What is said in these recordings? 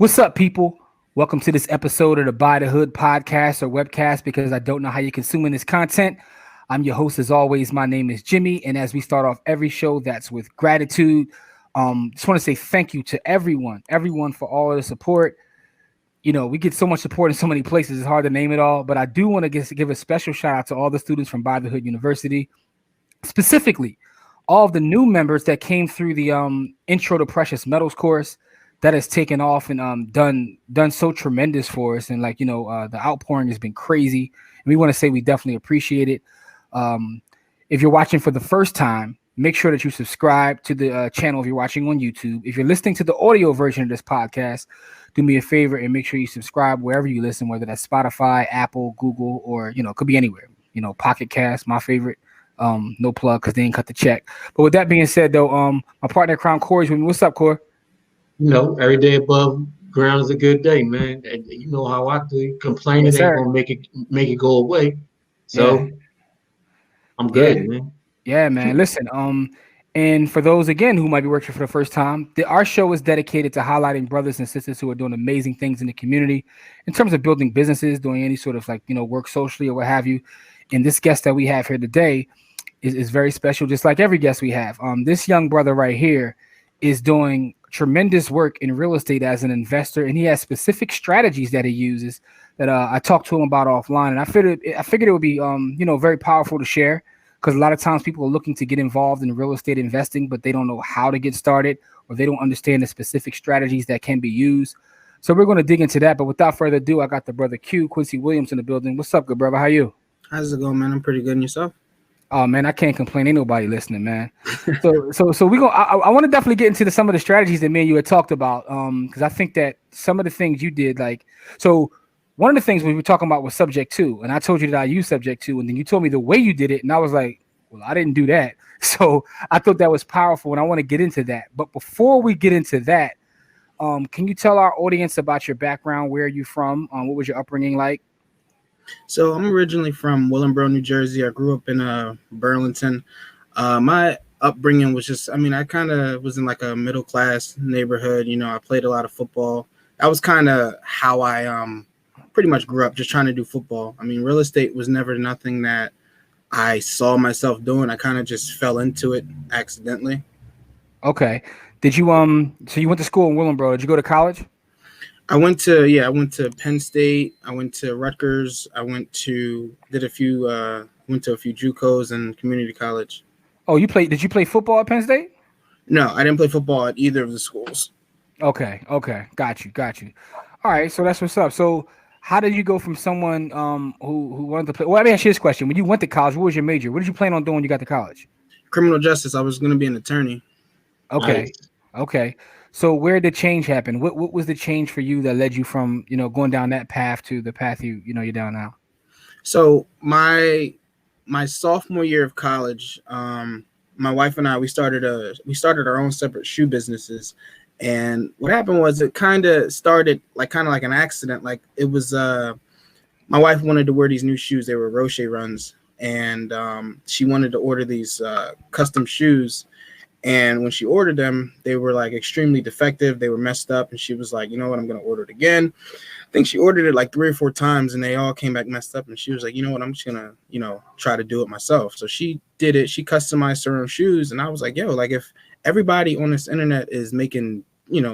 What's up, people? Welcome to this episode of the Buy the Hood podcast or webcast because I don't know how you're consuming this content. I'm your host, as always. My name is Jimmy. And as we start off every show, that's with gratitude. Just want to say thank you to everyone for all of the support. You know, we get so much support in so many places. It's hard to name it all. But I do want to give a special shout out to all the students from Buy the Hood University, specifically all of the new members that came through the Intro to Precious Metals course. That has taken off and done so tremendous for us, and the outpouring has been crazy. And we want to say we definitely appreciate it. If you're watching for the first time, make sure that you subscribe to the channel if you're watching on YouTube. If you're listening to the audio version of this podcast, do me a favor and make sure you subscribe wherever you listen, whether that's Spotify, Apple, Google, or it could be anywhere. Pocket Cast, my favorite. No plug because they ain't cut the check. But with that being said, though, my partner Crown Corey's with me. What's up, Corey? Every day above ground is a good day, man. And you know how I do. Complaining ain't gonna make it go away. So I'm good, man. Yeah, man. Listen, and for those again who might be working for the first time, our show is dedicated to highlighting brothers and sisters who are doing amazing things in the community in terms of building businesses, doing any sort of work socially or what have you. And this guest that we have here today is very special, just like every guest we have. This young brother right here is doing tremendous work in real estate as an investor, and he has specific strategies that he uses that I talked to him about offline. And I figured it would be very powerful to share, because a lot of times people are looking to get involved in real estate investing, but they don't know how to get started, or they don't understand the specific strategies that can be used. So we're going to dig into that. But without further ado, I got the brother Quincy Williams in the building. What's up, good brother? How you? How's it going, man? I'm pretty good. And yourself? Oh man, I can't complain. Ain't nobody listening, man. So we go. I want to definitely get into some of the strategies that me and you had talked about. Because I think that some of the things you did, one of the things we were talking about was subject to, and I told you that I use subject to, and then you told me the way you did it, and I was like, well, I didn't do that. So I thought that was powerful, and I want to get into that. But before we get into that, can you tell our audience about your background? Where are you from? What was your upbringing like? So I'm originally from Willingboro, New Jersey. I grew up in Burlington. My upbringing was just, I kind of was in like a middle class neighborhood. I played a lot of football. That was kind of how I pretty much grew up, just trying to do football. Real estate was never nothing that I saw myself doing. I kind of just fell into it accidentally. Okay. Did you so you went to school in Willingboro. Did you go to college? I went to Penn State. I went to Rutgers. I went to a few JUCOs and community college. Oh, did you play football at Penn State? No, I didn't play football at either of the schools. Okay. Got you. All right, so that's what's up. So how did you go from someone who wanted to play? Well, let me ask you this question. When you went to college, what was your major? What did you plan on doing when you got to college? Criminal justice. I was going to be an attorney. Okay. Nice. Okay. So where did change happen? What was the change for you that led you from, going down that path to the path you're down now? So my sophomore year of college, my wife and I, we started our own separate shoe businesses. And what happened was it kind of started like an accident. Like it was my wife wanted to wear these new shoes. They were Roche runs, and she wanted to order these custom shoes. And when she ordered them, they were like extremely defective. They were messed up. And she was like, you know what, I'm going to order it again. I think she ordered it like 3 or 4 times and they all came back messed up. And she was like, you know what, I'm just going to, try to do it myself. So she did it. She customized her own shoes. And I was like, yo, like if everybody on this internet is making,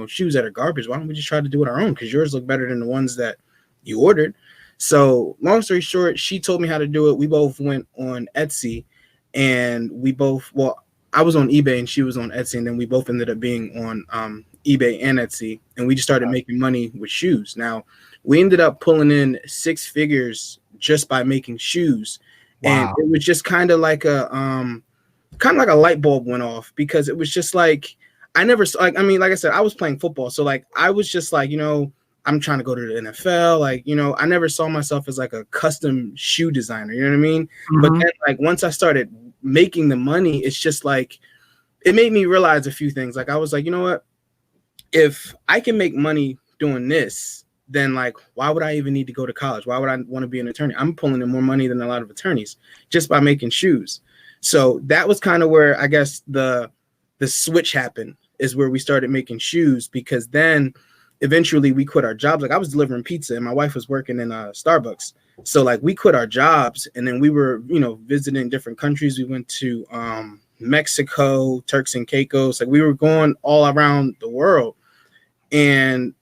shoes that are garbage, why don't we just try to do it our own? Because yours look better than the ones that you ordered. So long story short, she told me how to do it. We both went on Etsy and I was on eBay and she was on Etsy, and then we both ended up being on eBay and Etsy, and we just started making money with shoes. Now, we ended up pulling in 6 figures just by making shoes. Wow. And it was just kind of like a light bulb went off, because it was just like like I said, I was playing football, so like I was just like, I'm trying to go to the NFL. Like, I never saw myself as like a custom shoe designer, you know what I mean? Mm-hmm. But then like once I started making the money, it's just like it made me realize a few things. Like I was like, you know what, if I can make money doing this, then like why would I even need to go to college? Why would I want to be an attorney? I'm pulling in more money than a lot of attorneys just by making shoes. So that was kind of where I guess the switch happened, is where we started making shoes, because then eventually we quit our jobs. Like I was delivering pizza and my wife was working in Starbucks. So like we quit our jobs and then we were, visiting different countries. We went to Mexico, Turks and Caicos. Like we were going all around the world. And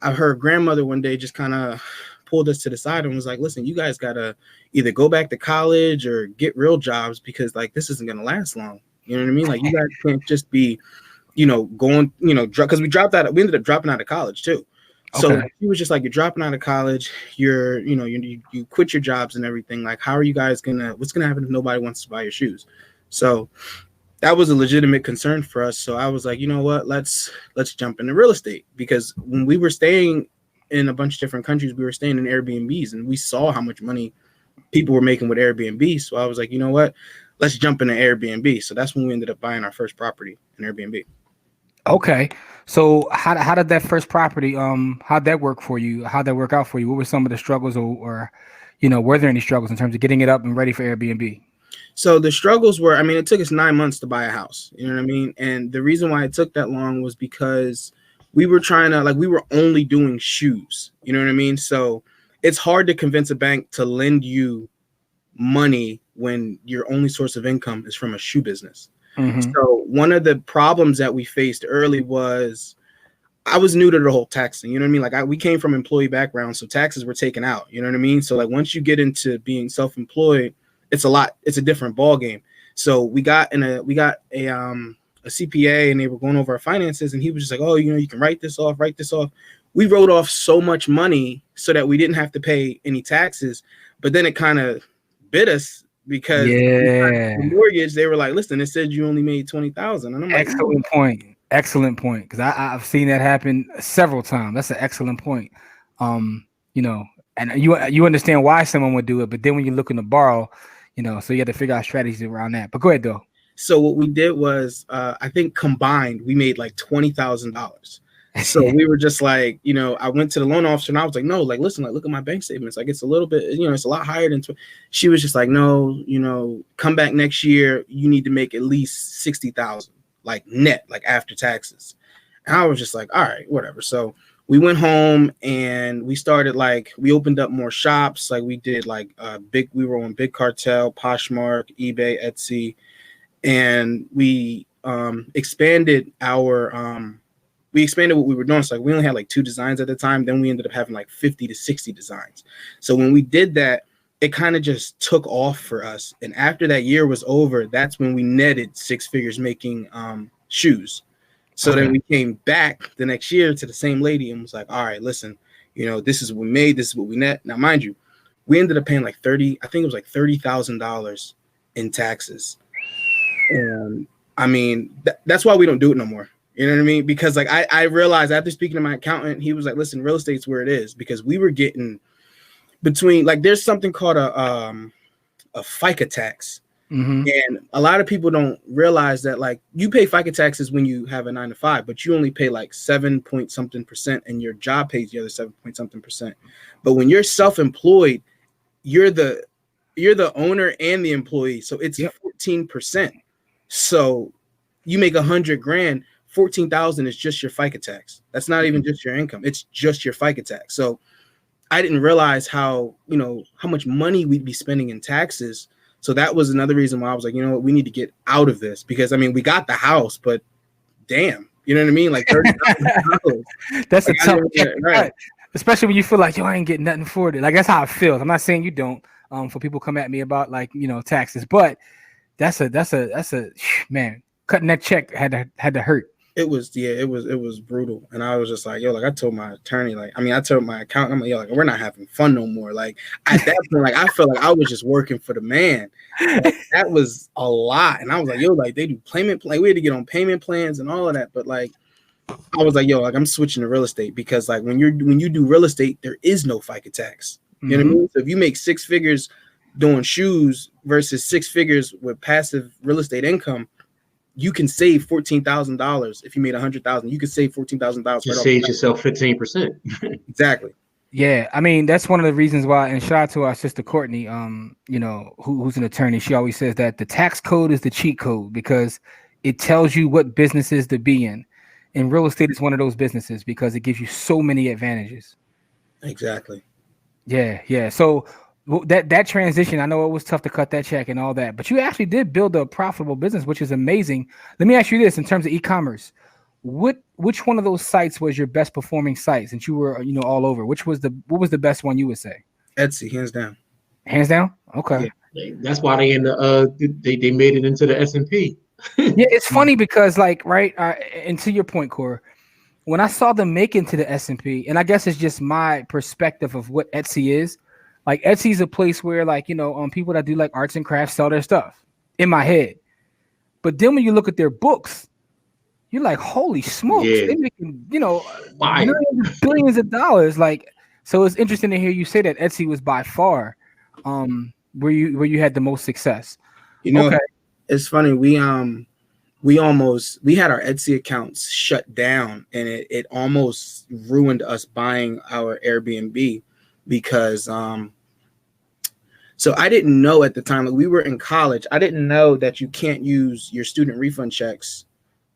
her grandmother one day just kind of pulled us to the side and was like, listen, you guys got to either go back to college or get real jobs because like this isn't going to last long. You know what I mean? Like you guys can't just be, going, because we ended up dropping out of college too. So he was just like, you're dropping out of college, you quit your jobs and everything. Like, how are you guys what's going to happen if nobody wants to buy your shoes? So that was a legitimate concern for us. So I was like, you know what, let's jump into real estate, because when we were staying in a bunch of different countries, we were staying in Airbnbs and we saw how much money people were making with Airbnb. So I was like, you know what, let's jump into Airbnb. So that's when we ended up buying our first property in Airbnb. Okay. So how did that first property, how'd that work for you? How'd that work out for you? What were some of the struggles or were there any struggles in terms of getting it up and ready for Airbnb? So the struggles were, it took us 9 months to buy a house, you know what I mean? And the reason why it took that long was because we were we were only doing shoes, you know what I mean? So it's hard to convince a bank to lend you money when your only source of income is from a shoe business. Mm-hmm. So one of the problems that we faced early was I was new to the whole tax thing, you know what I mean? Like we came from employee background, so taxes were taken out, you know what I mean? So like once you get into being self-employed, it's a different ball game. So we got a CPA and they were going over our finances and he was just like, oh, you can write this off. We wrote off so much money so that we didn't have to pay any taxes, but then it kind of bit us because the mortgage, they were like, listen, it said you only made 20,000. And I'm like, excellent point. Because I've seen that happen several times. That's an excellent point. And you understand why someone would do it, but then when you're looking to borrow, so you had to figure out strategies around that. But go ahead though. So what we did was, I think combined, we made like $20,000. So we were just like, I went to the loan officer and I was like, no, like, listen, like, look at my bank statements. Like, it's a little bit, it's a lot higher than, she was just like, no, come back next year. You need to make at least 60,000, like net, like after taxes. And I was just like, all right, whatever. So we went home and we started we opened up more shops. Like we did we were on Big Cartel, Poshmark, eBay, Etsy, and we expanded what we were doing. So we only had 2 designs at the time. Then we ended up having 50 to 60 designs. So when we did that, it kind of just took off for us. And after that year was over, that's when we netted 6 figures making shoes. So then we came back the next year to the same lady and was like, all right, listen, this is what we made. This is what we net. Now, mind you, we ended up paying $30,000 in taxes. And that's why we don't do it no more. You know what I mean? Because I realized after speaking to my accountant, he was like, listen, real estate's where it is, because we were getting between there's something called a FICA tax. Mm-hmm. And a lot of people don't realize that you pay FICA taxes when you have a 9-to-5, but you only pay 7 point something percent and your job pays the other 7 point something percent. But when you're self-employed, you're the owner and the employee. So it's 14%. So you make $100,000, 14,000 is just your FICA tax. That's not even just your income. It's just your FICA tax. So I didn't realize how much money we'd be spending in taxes. So that was another reason why I was like, we need to get out of this, because we got the house, but damn, you know what I mean? $30,000. That's a tough check, right? Especially when you feel like, I ain't getting nothing for it. That's how it feels. I'm not saying you don't, for people come at me about taxes, but that's a man, cutting that check had to hurt. It was brutal. And I was just like, I told my attorney, I told my accountant, I'm like, we're not having fun no more. At that point, I felt like I was just working for the man. That was a lot. And I was like, they do payment plan. We had to get on payment plans and all of that. But I was like, I'm switching to real estate, because when you do real estate, there is no FICA tax. You know what I mean? So if you make 6 figures doing shoes versus 6 figures with passive real estate income, you can save $14,000. If you made $100,000, you could save $14,000. You saved yourself 15%. Exactly. Yeah, that's one of the reasons why. And shout out to our sister Courtney, who's an attorney. She always says that the tax code is the cheat code, because it tells you what businesses to be in. And real estate is one of those businesses because it gives you so many advantages. Exactly. Yeah. So that transition, I know it was tough to cut that check and all that, but you actually did build a profitable business, which is amazing. Let me ask you this: in terms of e-commerce, which one of those sites was your best performing site since you were all over? What was the best one you would say? Etsy, hands down. Hands down. Okay. Yeah. That's why they in the they made it into the S&P. Yeah, it's funny because right, and to your point, Core, when I saw them make into the S&P, and I guess it's just my perspective of what Etsy is. Like Etsy is a place where people that do like arts and crafts sell their stuff in my head. But then when you look at their books, you're like, holy smokes, they're making, billions of dollars. So it's interesting to hear you say that Etsy was by far where you had the most success. Okay. It's funny. We had our Etsy accounts shut down, and it almost ruined us buying our Airbnb because so I didn't know at the time that we were in college. I didn't know that you can't use your student refund checks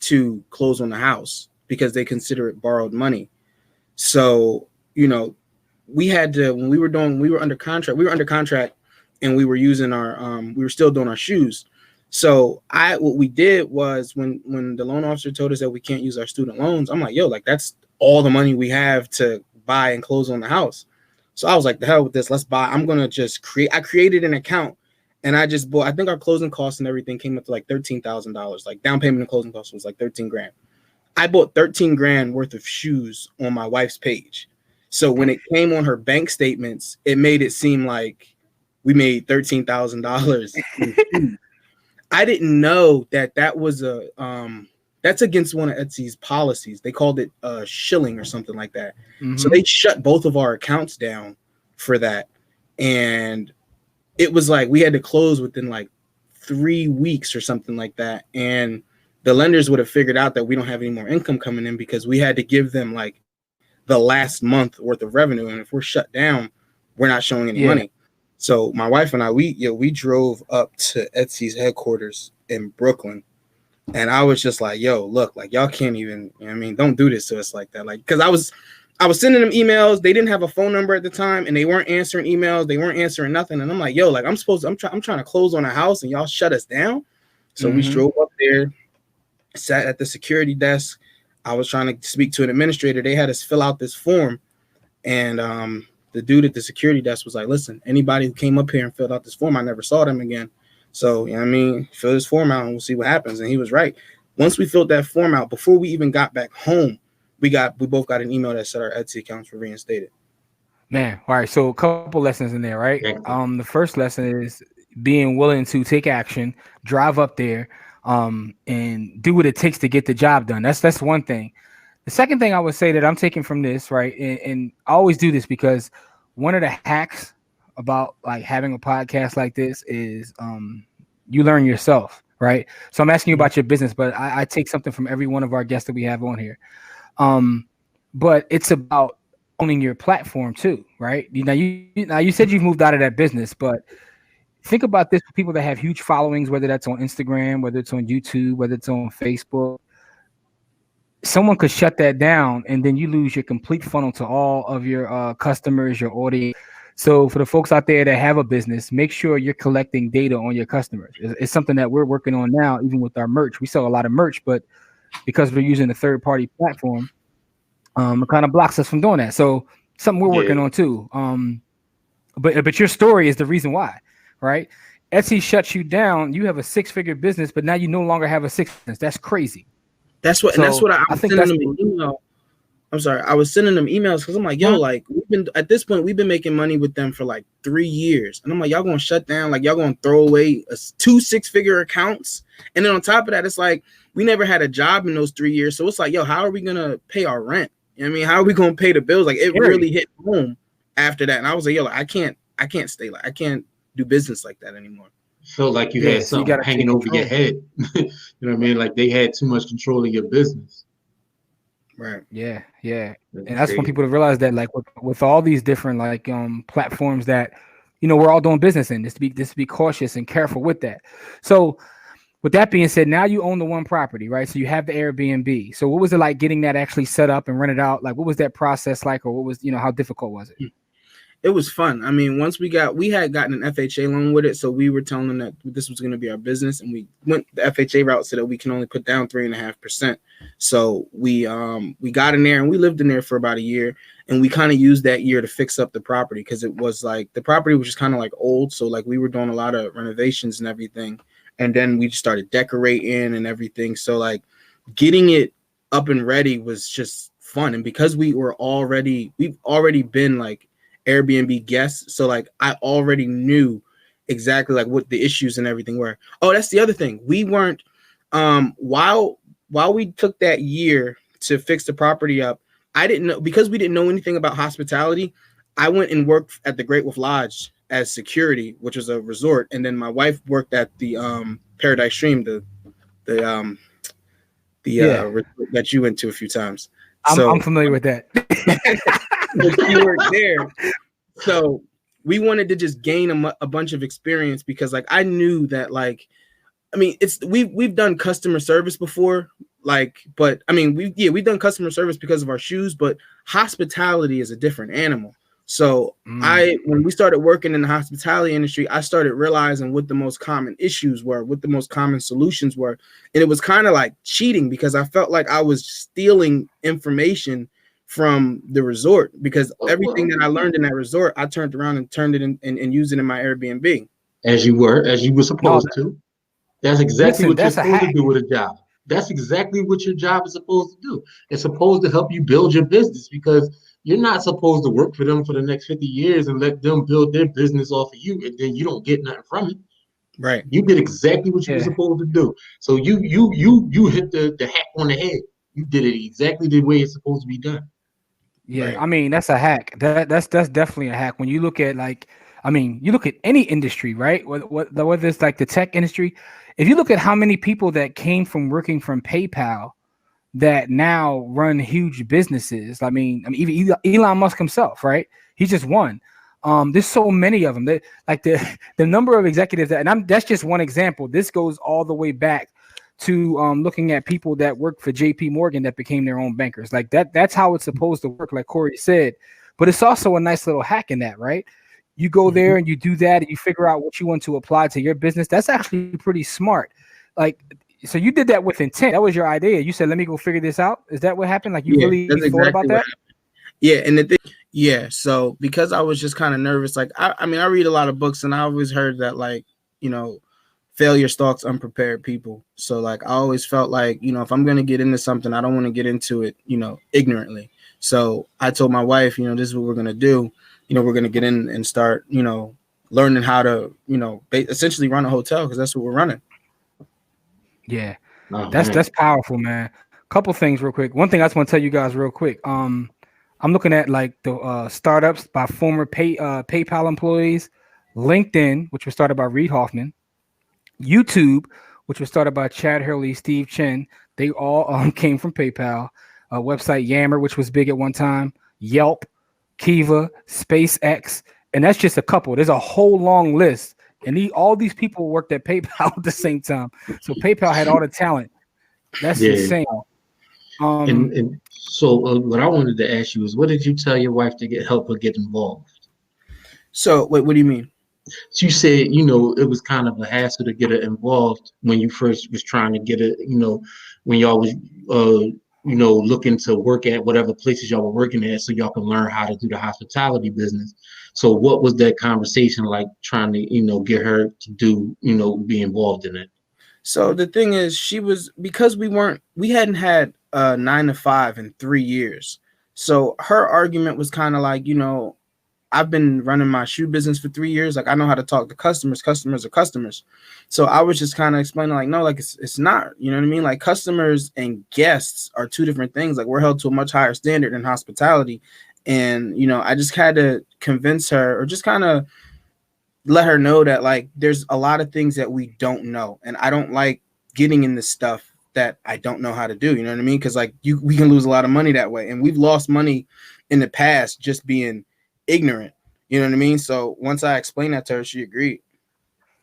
to close on the house because they consider it borrowed money. So, we had to, when we were under contract and we were using we were still doing our shoes. So what we did was when the loan officer told us that we can't use our student loans, I'm like, that's all the money we have to buy and close on the house. So I was like, the hell with this, let's buy. I'm going to just I created an account and I just bought, I think our closing costs and everything came up to like $13,000. Like down payment and closing costs was like 13 grand. I bought 13 grand worth of shoes on my wife's page. So when it came on her bank statements, it made it seem like we made $13,000. I didn't know that was that's against one of Etsy's policies. They called it shilling or something like that. Mm-hmm. So they shut both of our accounts down for that. And it was like we had to close within like 3 weeks or something like that. And the lenders would have figured out that we don't have any more income coming in because we had to give them like the last month worth of revenue. And if we're shut down, we're not showing any money. So my wife and I, we drove up to Etsy's headquarters in Brooklyn. And I was just like, look, like y'all can't even, don't do this to us like that. Like, because I was sending them emails. They didn't have a phone number at the time and they weren't answering emails. They weren't answering nothing. And I'm like, I'm trying to close on a house and y'all shut us down. So we drove up there, sat at the security desk. I was trying to speak to an administrator. They had us fill out this form. And the dude at the security desk was like, listen, anybody who came up here and filled out this form, I never saw them again. So, fill this form out and we'll see what happens. And he was right. Once we filled that form out, before we even got back home, we both got an email that said our Etsy accounts were reinstated. Man, all right. So a couple lessons in there, right? The first lesson is being willing to take action, drive up there, and do what it takes to get the job done. That's one thing. The second thing I would say that I'm taking from this, right, and I always do this because one of the hacks about like having a podcast like this is you learn yourself, right? So I'm asking you about your business, but I take something from every one of our guests that we have on here. But it's about owning your platform too, right? Now you said you've moved out of that business, but think about this for people that have huge followings, whether that's on Instagram, whether it's on YouTube, whether it's on Facebook. Someone could shut that down and then you lose your complete funnel to all of your customers, your audience. So for the folks out there that have a business, make sure you're collecting data on your customers. It's something that we're working on now, even with our merch. We sell a lot of merch, but because we're using a third-party platform, it kind of blocks us from doing that. So something we're working on too. But your story is the reason why, right? Etsy shuts you down. You have a 6-figure business, but now you no longer have a 6 business. That's crazy. That's what I was sending them an email. I'm sorry. I was sending them emails because I'm like, like at this point, we've been making money with them for like 3 years. And I'm like, y'all going to shut down, like y'all going to throw away 2 6-figure accounts. And then on top of that, it's like, we never had a job in those 3 years. So it's like, how are we going to pay our rent? How are we going to pay the bills? Like it really hit home after that. And I was like, I can't stay I can't do business like that anymore. Feel like you had something hanging over your head. You know what I mean? Like they had too much control of your business. Right. Yeah. And that's when people realize that, like with all these different like platforms that we're all doing business in, just to be cautious and careful with that. So with that being said, now you own the one property, right? So you have the Airbnb. So what was it like getting that actually set up and rented out? Like, what was that process like, or what was, how difficult was it? It was fun. I mean, once we had gotten an FHA loan with it, so we were telling them that this was going to be our business, and we went the FHA route so that we can only put down 3.5%. So we got in there and we lived in there for about a year, and we kind of used that year to fix up the property because it was like the property was just kind of like old, so like we were doing a lot of renovations and everything. And then we just started decorating and everything. So like getting it up and ready was just fun. And because we've already been like Airbnb guests. So like I already knew exactly like what the issues and everything were. Oh, that's the other thing. We weren't while we took that year to fix the property up, I didn't know, because we didn't know anything about hospitality. I went and worked at the Great Wolf Lodge as security, which was a resort, and then my wife worked at the Paradise Stream, the resort that you went to a few times. I'm familiar with that. She worked there, so we wanted to just gain a bunch of experience because, like, I knew that, like, I mean, we've done customer service before, like, but I mean, we've done customer service because of our shoes, but hospitality is a different animal. So when we started working in the hospitality industry, I started realizing what the most common issues were, what the most common solutions were. And it was kind of like cheating because I felt like I was stealing information from the resort because everything that I learned in that resort, I turned around and turned it in and used it in my Airbnb. As you were supposed to. That's exactly what you're supposed to do with a job. That's exactly what your job is supposed to do. It's supposed to help you build your business because you're not supposed to work for them for the next 50 years and let them build their business off of you, and then you don't get nothing from it. Right. You did exactly what you were supposed to do. So you hit the hack on the head. You did it exactly the way it's supposed to be done. Yeah, Right. I mean, that's a hack. That's definitely a hack. When you look at you look at any industry, right? Whether it's like the tech industry, if you look at how many people that came from working from PayPal that now run huge businesses. I mean, even Elon Musk himself, right? He's just one. There's so many of them. That like the number of executives that's just one example. This goes all the way back to looking at people that work for JP Morgan that became their own bankers. Like that's how it's supposed to work, like Corey said. But it's also a nice little hack in that, right? You go there and you do that and you figure out what you want to apply to your business. That's actually pretty smart. Like, so you did that with intent. That was your idea. You said, let me go figure this out. Is that what happened? Like you really thought about that? Yeah. And so because I was just kind of nervous, like, I mean, I read a lot of books and I always heard that, like, failure stalks unprepared people. So like, I always felt like, if I'm going to get into something, I don't want to get into it, ignorantly. So I told my wife, this is what we're going to do. We're going to get in and start, learning how to, essentially run a hotel because that's what we're running. Yeah, that's powerful, man. Couple things real quick. One thing I just want to tell you guys real quick. I'm looking at like the startups by former PayPal employees, LinkedIn, which was started by Reid Hoffman, YouTube, which was started by Chad Hurley, Steve Chen. They all came from PayPal. Website Yammer, which was big at one time, Yelp, Kiva, SpaceX, and that's just a couple. There's a whole long list. And all these people worked at PayPal at the same time. So PayPal had all the talent. That's insane. And so what I wanted to ask you is, what did you tell your wife to help her get involved? So wait, what do you mean? So you said, it was kind of a hassle to get her involved when you first was trying to get it, when y'all was, looking to work at whatever places y'all were working at so y'all can learn how to do the hospitality business. So what was that conversation like trying to, get her to do, be involved in it? So the thing is, because we hadn't had a 9 to 5 in 3 years. So her argument was kind of like, I've been running my shoe business for 3 years. Like, I know how to talk to customers. Customers are customers. So I was just kind of explaining, like, no, like it's not, you know what I mean? Like, customers and guests are two different things. Like, we're held to a much higher standard in hospitality. And, I just had to convince her or just kind of let her know that, like, there's a lot of things that we don't know. And I don't like getting in this stuff that I don't know how to do. You know what I mean? Because, like, we can lose a lot of money that way. And we've lost money in the past just being ignorant. You know what I mean? So once I explained that to her, she agreed.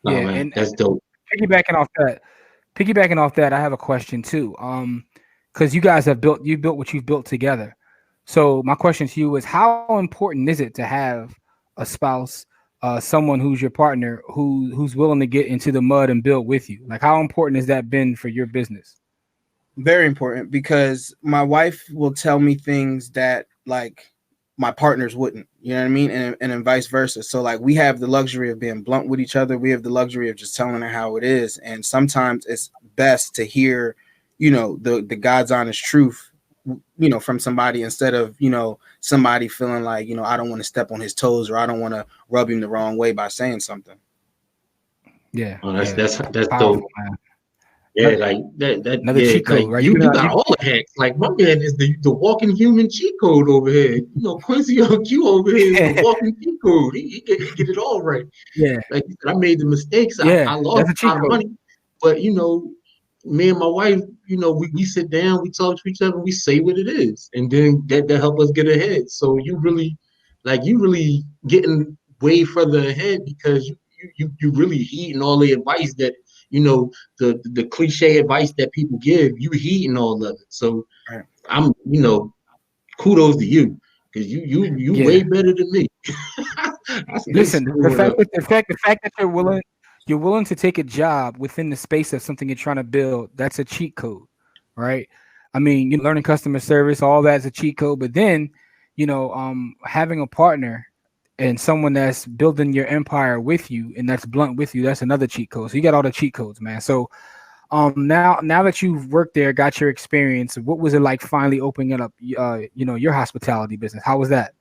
Yeah, man, and that's dope. Piggybacking off that, piggybacking off that, I have a question too. Because you guys have built what you've built together. So my question to you is, how important is it to have a spouse, someone who's your partner, who's willing to get into the mud and build with you? Like, how important has that been for your business? Very important, because my wife will tell me things that like my partners wouldn't, you know what I mean? And then vice versa. So like we have the luxury of being blunt with each other. We have the luxury of just telling her how it is. And sometimes it's best to hear, the God's honest truth, from somebody, instead of, somebody feeling like, I don't want to step on his toes, or I don't want to rub him the wrong way by saying something. Yeah. That's Powerful, dope. man. Yeah, like that. Another cheat code, right? You got all the hacks. Like my man is the walking human cheat code over here. Quincy Q over here is the walking cheat code. He get it all right. Yeah. Like you said, I made the mistakes. Yeah, I lost a lot of money, but me and my wife, we sit down, we talk to each other, we say what it is, and then that help us get ahead. So you really getting way further ahead, because you really heeding all the advice that the cliche advice that people give. You heeding all of it. So right. I'm kudos to you, because you way better than me. Listen, the fact that you're willing to take a job within the space of something you're trying to build, that's a cheat code, right? I mean, you're learning customer service, all that's a cheat code, but then, having a partner and someone that's building your empire with you and that's blunt with you, that's another cheat code. So you got all the cheat codes, man. So now that you've worked there, got your experience, what was it like finally opening up your hospitality business? How was that?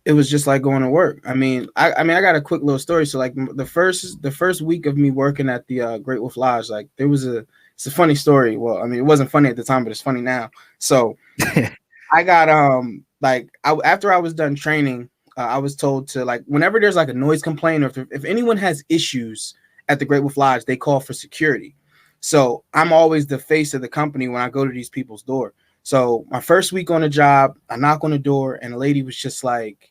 It was just like going to work. I mean, I got a quick little story. So like the first week of me working at the Great Wolf Lodge, like it's a funny story. Well, I mean, it wasn't funny at the time, but it's funny now. So I got after I was done training, I was told to, like, whenever there's like a noise complaint, or if anyone has issues at the Great Wolf Lodge, they call for security. So I'm always the face of the company when I go to these people's door. So my first week on the job, I knock on the door, and a lady was just like,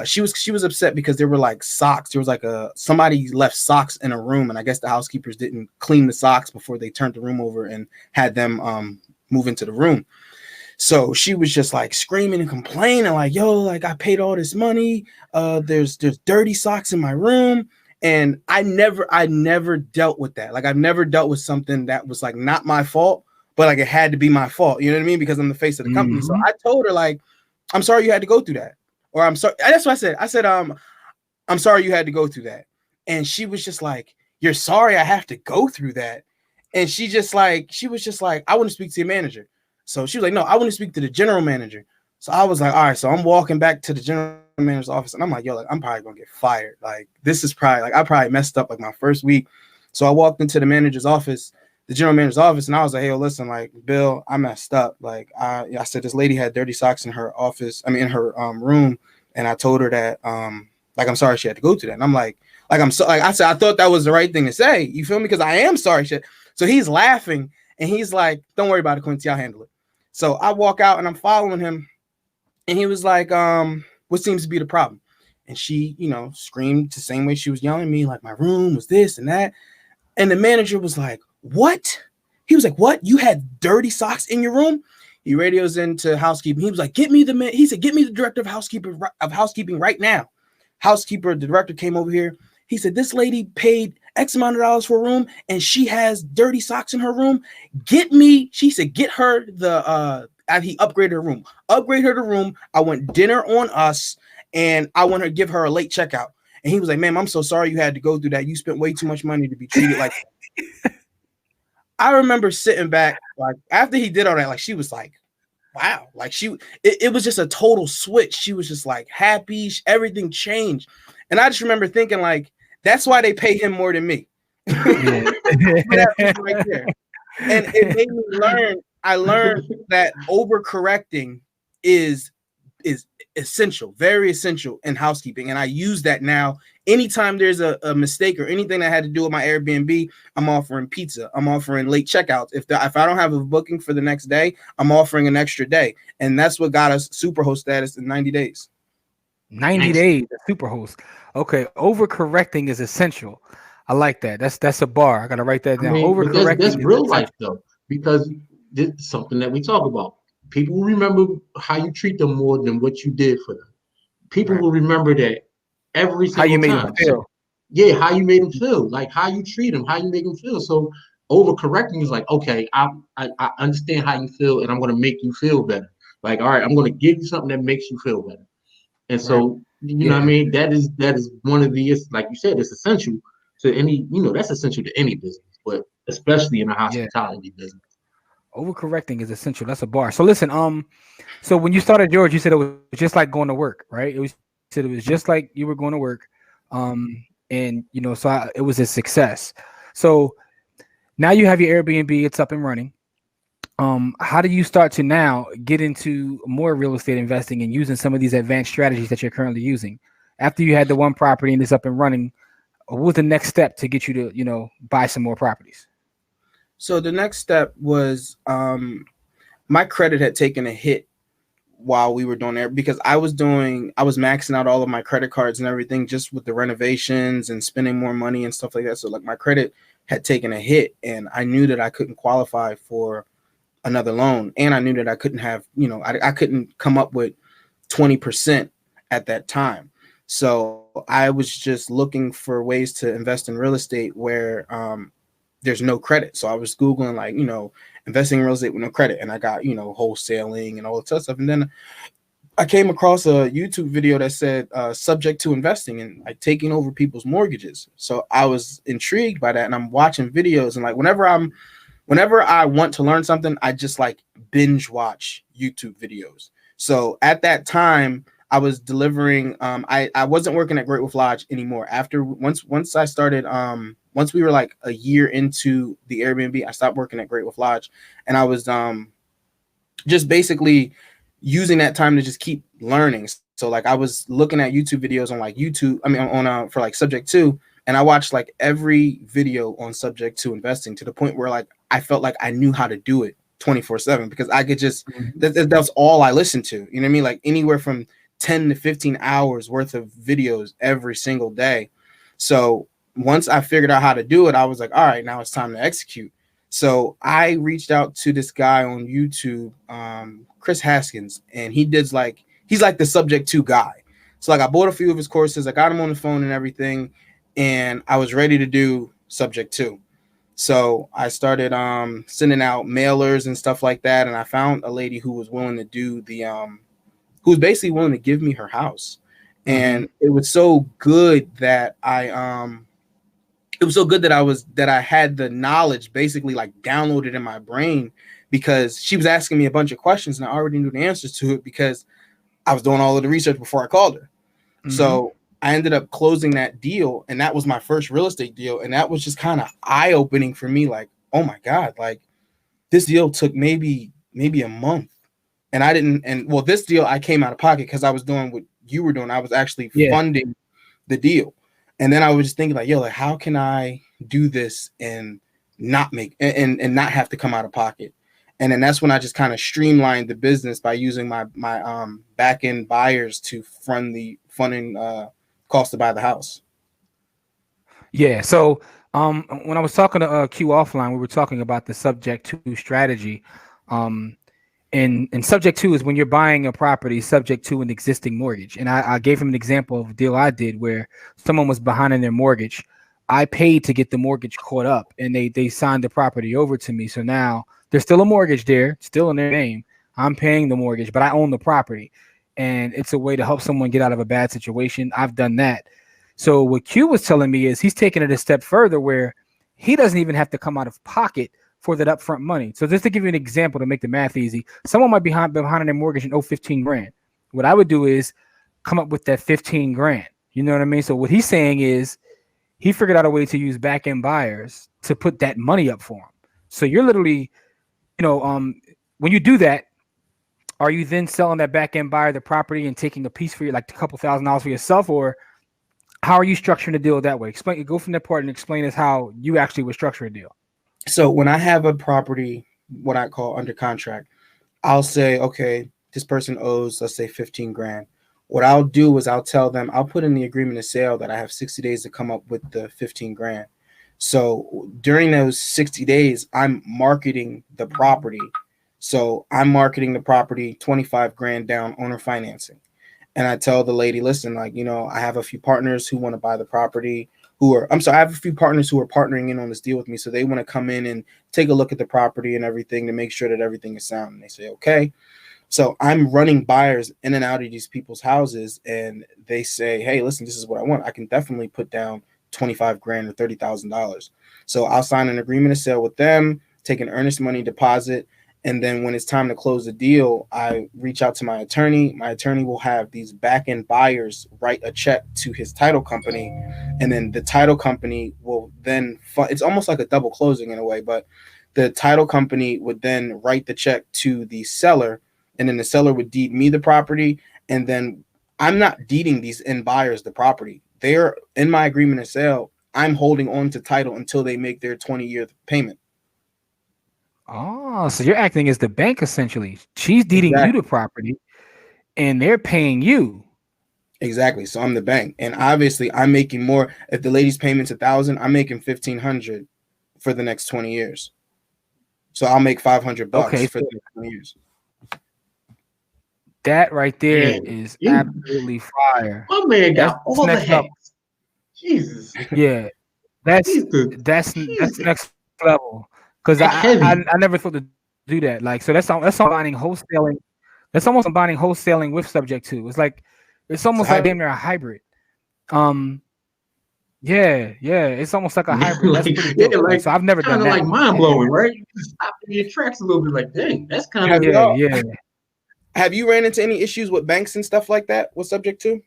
she was upset because there were like socks. There was like somebody left socks in a room, and I guess the housekeepers didn't clean the socks before they turned the room over and had them move into the room. So she was just like screaming and complaining, like, yo, like I paid all this money. There's dirty socks in my room. And I never dealt with that. Like I've never dealt with something that was like not my fault, but like it had to be my fault. You know what I mean? Because I'm the face of the company. So I told her, like, I'm sorry you had to go through that. Or I'm sorry. That's what I said. I said, I'm sorry you had to go through that. And she was just like, you're sorry I have to go through that. And she was just like, I want to speak to your manager. So she was like, no, I want to speak to the general manager. So I was like, all right. So I'm walking back to the general manager's office, and I'm like, yo, like I'm probably gonna get fired. Like this is probably like I probably messed up like my first week. So I walked into the manager's office, the general manager's office, and I was like, hey, yo, listen, like Bill, I messed up. Like I said, this lady had dirty socks in her office. I mean, in her room, and I told her that like I'm sorry she had to go through that. And I'm like I'm so like I said, I thought that was the right thing to say. You feel me? Because I am sorry. Shit. So he's laughing, and he's like, don't worry about it, Quincy, I'll handle it. So I walk out, and I'm following him, and he was like, what seems to be the problem? And she, screamed the same way she was yelling at me, like my room was this and that. And the manager was like, what? He was like, what? You had dirty socks in your room? He radios into housekeeping. He was like, get me the director of housekeeping right now. The director came over here. He said, this lady paid X amount of dollars for a room, and she has dirty socks in her room. She said, get her he upgraded her room. Upgrade her the room. I want dinner on us, and I want her to give her a late checkout. And he was like, ma'am, I'm so sorry you had to go through that. You spent way too much money to be treated like that. I remember sitting back, like after he did all that, like she was like, wow. Like it was just a total switch. She was just like happy. Everything changed. And I just remember thinking, like, that's why they pay him more than me. Yeah. Right there. And it made me learn. I learned that overcorrecting is essential, very essential in housekeeping. And I use that now. Anytime there's a mistake or anything that had to do with my Airbnb, I'm offering pizza. I'm offering late checkouts. If I don't have a booking for the next day, I'm offering an extra day. And that's what got us Superhost status in 90 days. 90 days, Superhost. Okay, overcorrecting is essential. I like that. That's a bar. I gotta write that I down. mean, but that's Overcorrecting is real life essential. though, because this is something that we talk about. People remember how you treat them more than what you did for them. People Right. will remember that every How you single made them time. So feel. yeah, how you made them feel, like how you treat them, how you make them feel. So overcorrecting is like, okay, I understand how you feel, and I'm gonna make you feel better. Like, all right, I'm gonna give you something that makes you feel better. And Right. so, you know what I Yeah. mean? That is one of the, it's like you said, it's essential to any, that's essential to any business, but especially in the Yeah. hospitality business. Overcorrecting is essential. That's a bar. So listen, so when you started George, you said it was just like going to work, right? You said it was just like you were going to work. And it was a success. So now you have your Airbnb, it's up and running. How do you start to now get into more real estate investing and using some of these advanced strategies that you're currently using? After you had the one property and it's up and running, what was the next step to get you to, buy some more properties? So the next step was my credit had taken a hit while we were doing there because I was maxing out all of my credit cards and everything just with the renovations and spending more money and stuff like that. So like my credit had taken a hit and I knew that I couldn't qualify for another loan. And I knew that I couldn't have, I couldn't come up with 20% at that time. So I was just looking for ways to invest in real estate where there's no credit. So I was Googling like, investing in real estate with no credit. And I got, wholesaling and all that stuff. And then I came across a YouTube video that said subject to investing and like taking over people's mortgages. So I was intrigued by that. And I'm watching videos and like whenever I want to learn something, I just like binge watch YouTube videos. So at that time, I was delivering. I wasn't working at Great Wolf Lodge anymore. After once I started, once we were like a year into the Airbnb, I stopped working at Great Wolf Lodge, and I was just basically using that time to just keep learning. So like I was looking at YouTube videos on like YouTube. I mean on for like subject to. And I watched like every video on subject to investing to the point where like I felt like I knew how to do it 24/7 because I could just that's all I listened to. You know what I mean? Like anywhere from 10 to 15 hours worth of videos every single day. So once I figured out how to do it, I was like, all right, now it's time to execute. So I reached out to this guy on YouTube, Chris Haskins, and he's like the subject to guy. So like I bought a few of his courses, I got him on the phone and everything. And I was ready to do subject to. So I started sending out mailers and stuff like that. And I found a lady who was willing to do who was basically willing to give me her house. And it was so good that I had the knowledge basically like downloaded in my brain because she was asking me a bunch of questions and I already knew the answers to it because I was doing all of the research before I called her. So I ended up closing that deal, and that was my first real estate deal, and that was just kind of eye-opening for me. Like, oh my God, like this deal took maybe a month, and I didn't. And well, this deal I came out of pocket because I was doing what you were doing. I was actually funding the deal, and then I was just thinking like, yo, like how can I do this and not make and not have to come out of pocket? And then that's when I just kind of streamlined the business by using my back end buyers to fund the funding cost to buy the house. Yeah. So when I was talking to Q offline, we were talking about the subject to strategy. And subject to is when you're buying a property subject to an existing mortgage. And I gave him an example of a deal I did where someone was behind in their mortgage. I paid to get the mortgage caught up and they signed the property over to me. So now there's still a mortgage there, still in their name. I'm paying the mortgage, but I own the property. And it's a way to help someone get out of a bad situation. I've done that. So what Q was telling me is he's taking it a step further where he doesn't even have to come out of pocket for that upfront money. So just to give you an example to make the math easy, someone might be behind their mortgage and owe 15 grand. What I would do is come up with that 15 grand. You know what I mean? So what he's saying is he figured out a way to use back end buyers to put that money up for him. So you're literally, when you do that, are you then selling that back end buyer the property and taking a piece for you, like a couple $1,000s for yourself, or how are you structuring the deal that way? Go from that part and explain us how you actually would structure a deal. So when I have a property, what I call under contract, I'll say, okay, this person owes, let's say 15 grand. What I'll do is I'll tell them, I'll put in the agreement of sale that I have 60 days to come up with the 15 grand. So during those 60 days, I'm marketing the property. So I'm marketing the property 25 grand down owner financing. And I tell the lady, listen, like, I have a few partners who want to buy the property I have a few partners who are partnering in on this deal with me. So they want to come in and take a look at the property and everything to make sure that everything is sound. And they say, okay. So I'm running buyers in and out of these people's houses, and they say, hey, listen, this is what I want. I can definitely put down 25 grand or $30,000. So I'll sign an agreement of sale with them, take an earnest money deposit. And then when it's time to close the deal, I reach out to my attorney. My attorney will have these back-end buyers write a check to his title company. And then the title company will then, it's almost like a double closing in a way, but the title company would then write the check to the seller. And then the seller would deed me the property. And then I'm not deeding these end buyers the property. They're in my agreement of sale. I'm holding on to title until they make their 20-year payment. Oh, so you're acting as the bank essentially. She's deeding you the property and they're paying you. Exactly. So I'm the bank. And obviously I'm making more. If the lady's payment's $1,000, I'm making $1,500 for the next 20 years. So I'll make $500 for the next 20 years. That right there is absolutely fire. My man got all the hacks. Jesus. Yeah. That's next level. Because I never thought to do that. Like, so that's combining wholesaling. That's almost combining wholesaling with subject to. It's almost like damn near a hybrid. Yeah, it's almost like a hybrid. That's pretty dope. So I've never done that. Kind of like mind blowing, right? You just stop in your tracks a little bit. Like, dang, that's kind of yeah. Have you ran into any issues with banks and stuff like that with subject to?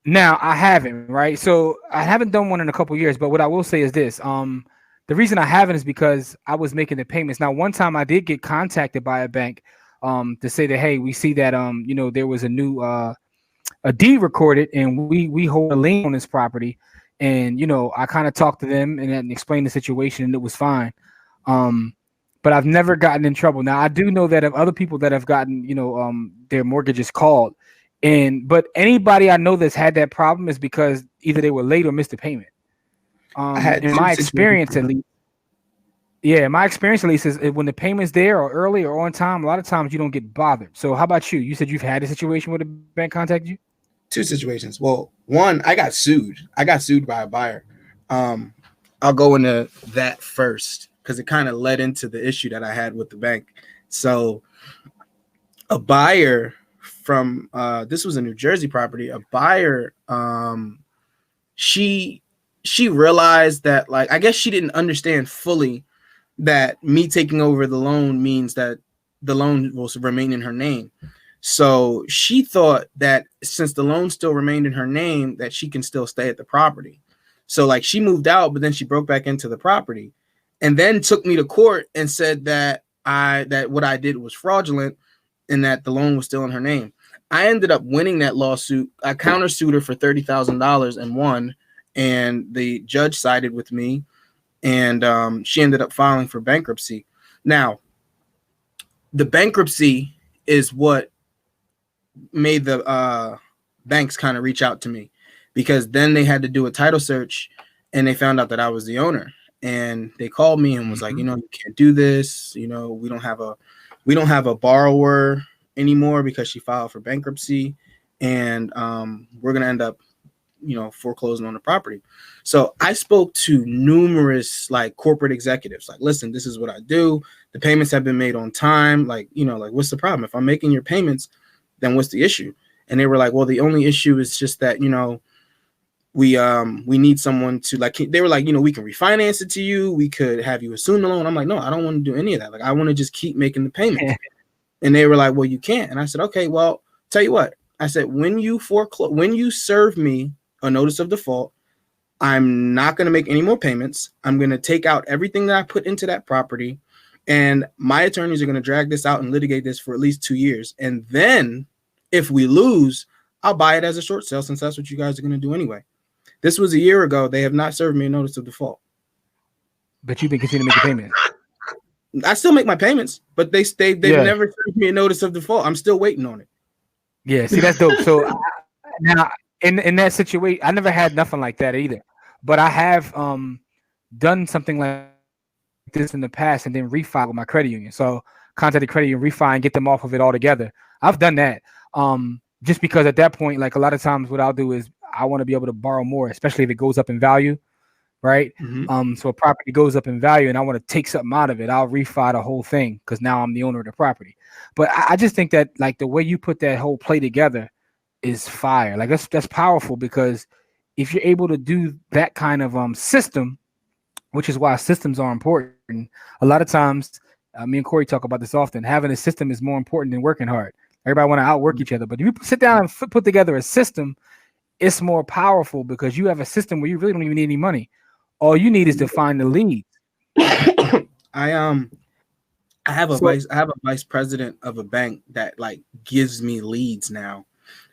Now I haven't, right? So I haven't done one in a couple of years. But what I will say is this: the reason I haven't is because I was making the payments. Now, one time I did get contacted by a bank to say that, hey, we see that there was a new a deed recorded and we hold a lien on this property. And I kind of talked to them and explained the situation and it was fine. But I've never gotten in trouble. Now I do know that of other people that have gotten, their mortgages called. But anybody I know that's had that problem is because either they were late or missed a payment. In my experience, at least, is when the payment's there or early or on time, a lot of times you don't get bothered. So how about you? You said you've had a situation where the bank contacted you? Two situations. Well, one, I got sued. I got sued by a buyer. I'll go into that first because it kind of led into the issue that I had with the bank. So a buyer from this was a New Jersey property. A buyer, she realized that, like, I guess she didn't understand fully that me taking over the loan means that the loan will remain in her name. So she thought that since the loan still remained in her name, that she can still stay at the property. So like she moved out, but then she broke back into the property and then took me to court and said that what I did was fraudulent and that the loan was still in her name. I ended up winning that lawsuit. I countersued her for $30,000 and won. And the judge sided with me, and she ended up filing for bankruptcy. Now, the bankruptcy is what made the banks kind of reach out to me, because then they had to do a title search, and they found out that I was the owner. And they called me and was like, you can't do this. We don't have a borrower anymore because she filed for bankruptcy, and we're gonna end up foreclosing on the property. So I spoke to numerous like corporate executives, like, listen, this is what I do. The payments have been made on time. Like, what's the problem? If I'm making your payments, then what's the issue? And they were like, well, the only issue is just that, we need someone to, like, they were like, we can refinance it to you. We could have you assume the loan. I'm like, no, I don't want to do any of that. Like, I want to just keep making the payments. And they were like, well, you can't. And I said, okay, well, tell you what. I said, when you serve me a notice of default, I'm not going to make any more payments. I'm going to take out everything that I put into that property, and my attorneys are going to drag this out and litigate this for at least 2 years. And then if we lose, I'll buy it as a short sale, since that's what you guys are going to do anyway. This was a year ago. They have not served me a notice of default. But you've been continuing to make the payments. I still make my payments, but they've never served me a notice of default. I'm still waiting on it. Yeah, see, that's dope. So now in that situation, I never had nothing like that either. but I have done something like this in the past and then refi with my credit union. So contact the credit union, refi, and get them off of it altogether. I've done that. Just because at that point, like a lot of times, what I'll do is I want to be able to borrow more, especially if it goes up in value, right? So a property goes up in value, and I want to take something out of it. I'll refi the whole thing because now I'm the owner of the property. But I just think that like the way you put that whole play together is fire. Like that's powerful because if you're able to do that kind of system, which is why systems are important. A lot of times, me and Corey talk about this often. Having a system is more important than working hard. Everybody want to outwork each other, but if you sit down and put together a system, it's more powerful because you have a system where you really don't even need any money. All you need is to find the lead. I have a vice president of a bank that like gives me leads now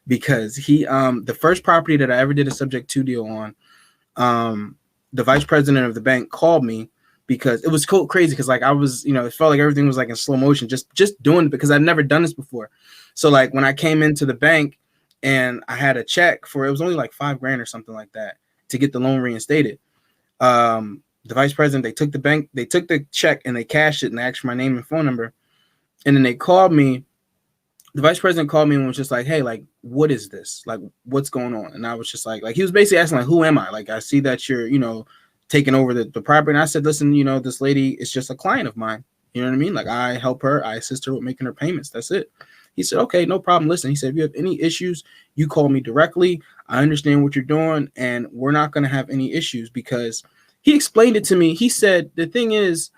because he the first property that I ever did a subject to deal on, the vice president of the bank called me because it was crazy because like I was, it felt like everything was like in slow motion, just doing it because I've never done this before. So like when I came into the bank and I had a check for, it was only like $5,000 or something like that to get the loan reinstated. The vice president, they took the check and they cashed it and they asked for my name and phone number. And then they called me. The vice president called me and was just like, hey, like, what is this? Like, what's going on? And I was just like he was basically asking, like, who am I? Like, I see that you're, taking over the property. And I said, listen, this lady is just a client of mine. You know what I mean? Like, I help her. I assist her with making her payments. That's it. He said, okay, no problem. Listen, he said, if you have any issues, you call me directly. I understand what you're doing, and we're not going to have any issues because he explained it to me. He said, the thing is,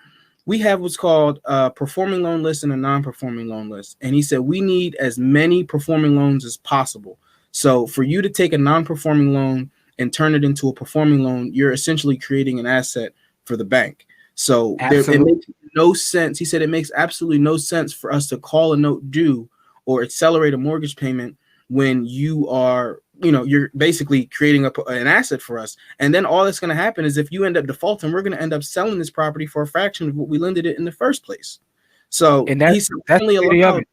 we have what's called a performing loan list and a non-performing loan list. And he said, we need as many performing loans as possible. So for you to take a non-performing loan and turn it into a performing loan, you're essentially creating an asset for the bank. So it makes no sense. He said, it makes absolutely no sense for us to call a note due or accelerate a mortgage payment when you are, you're basically creating an asset for us. And then all that's going to happen is if you end up defaulting, we're going to end up selling this property for a fraction of what we lended it in the first place. So and that's only allowed.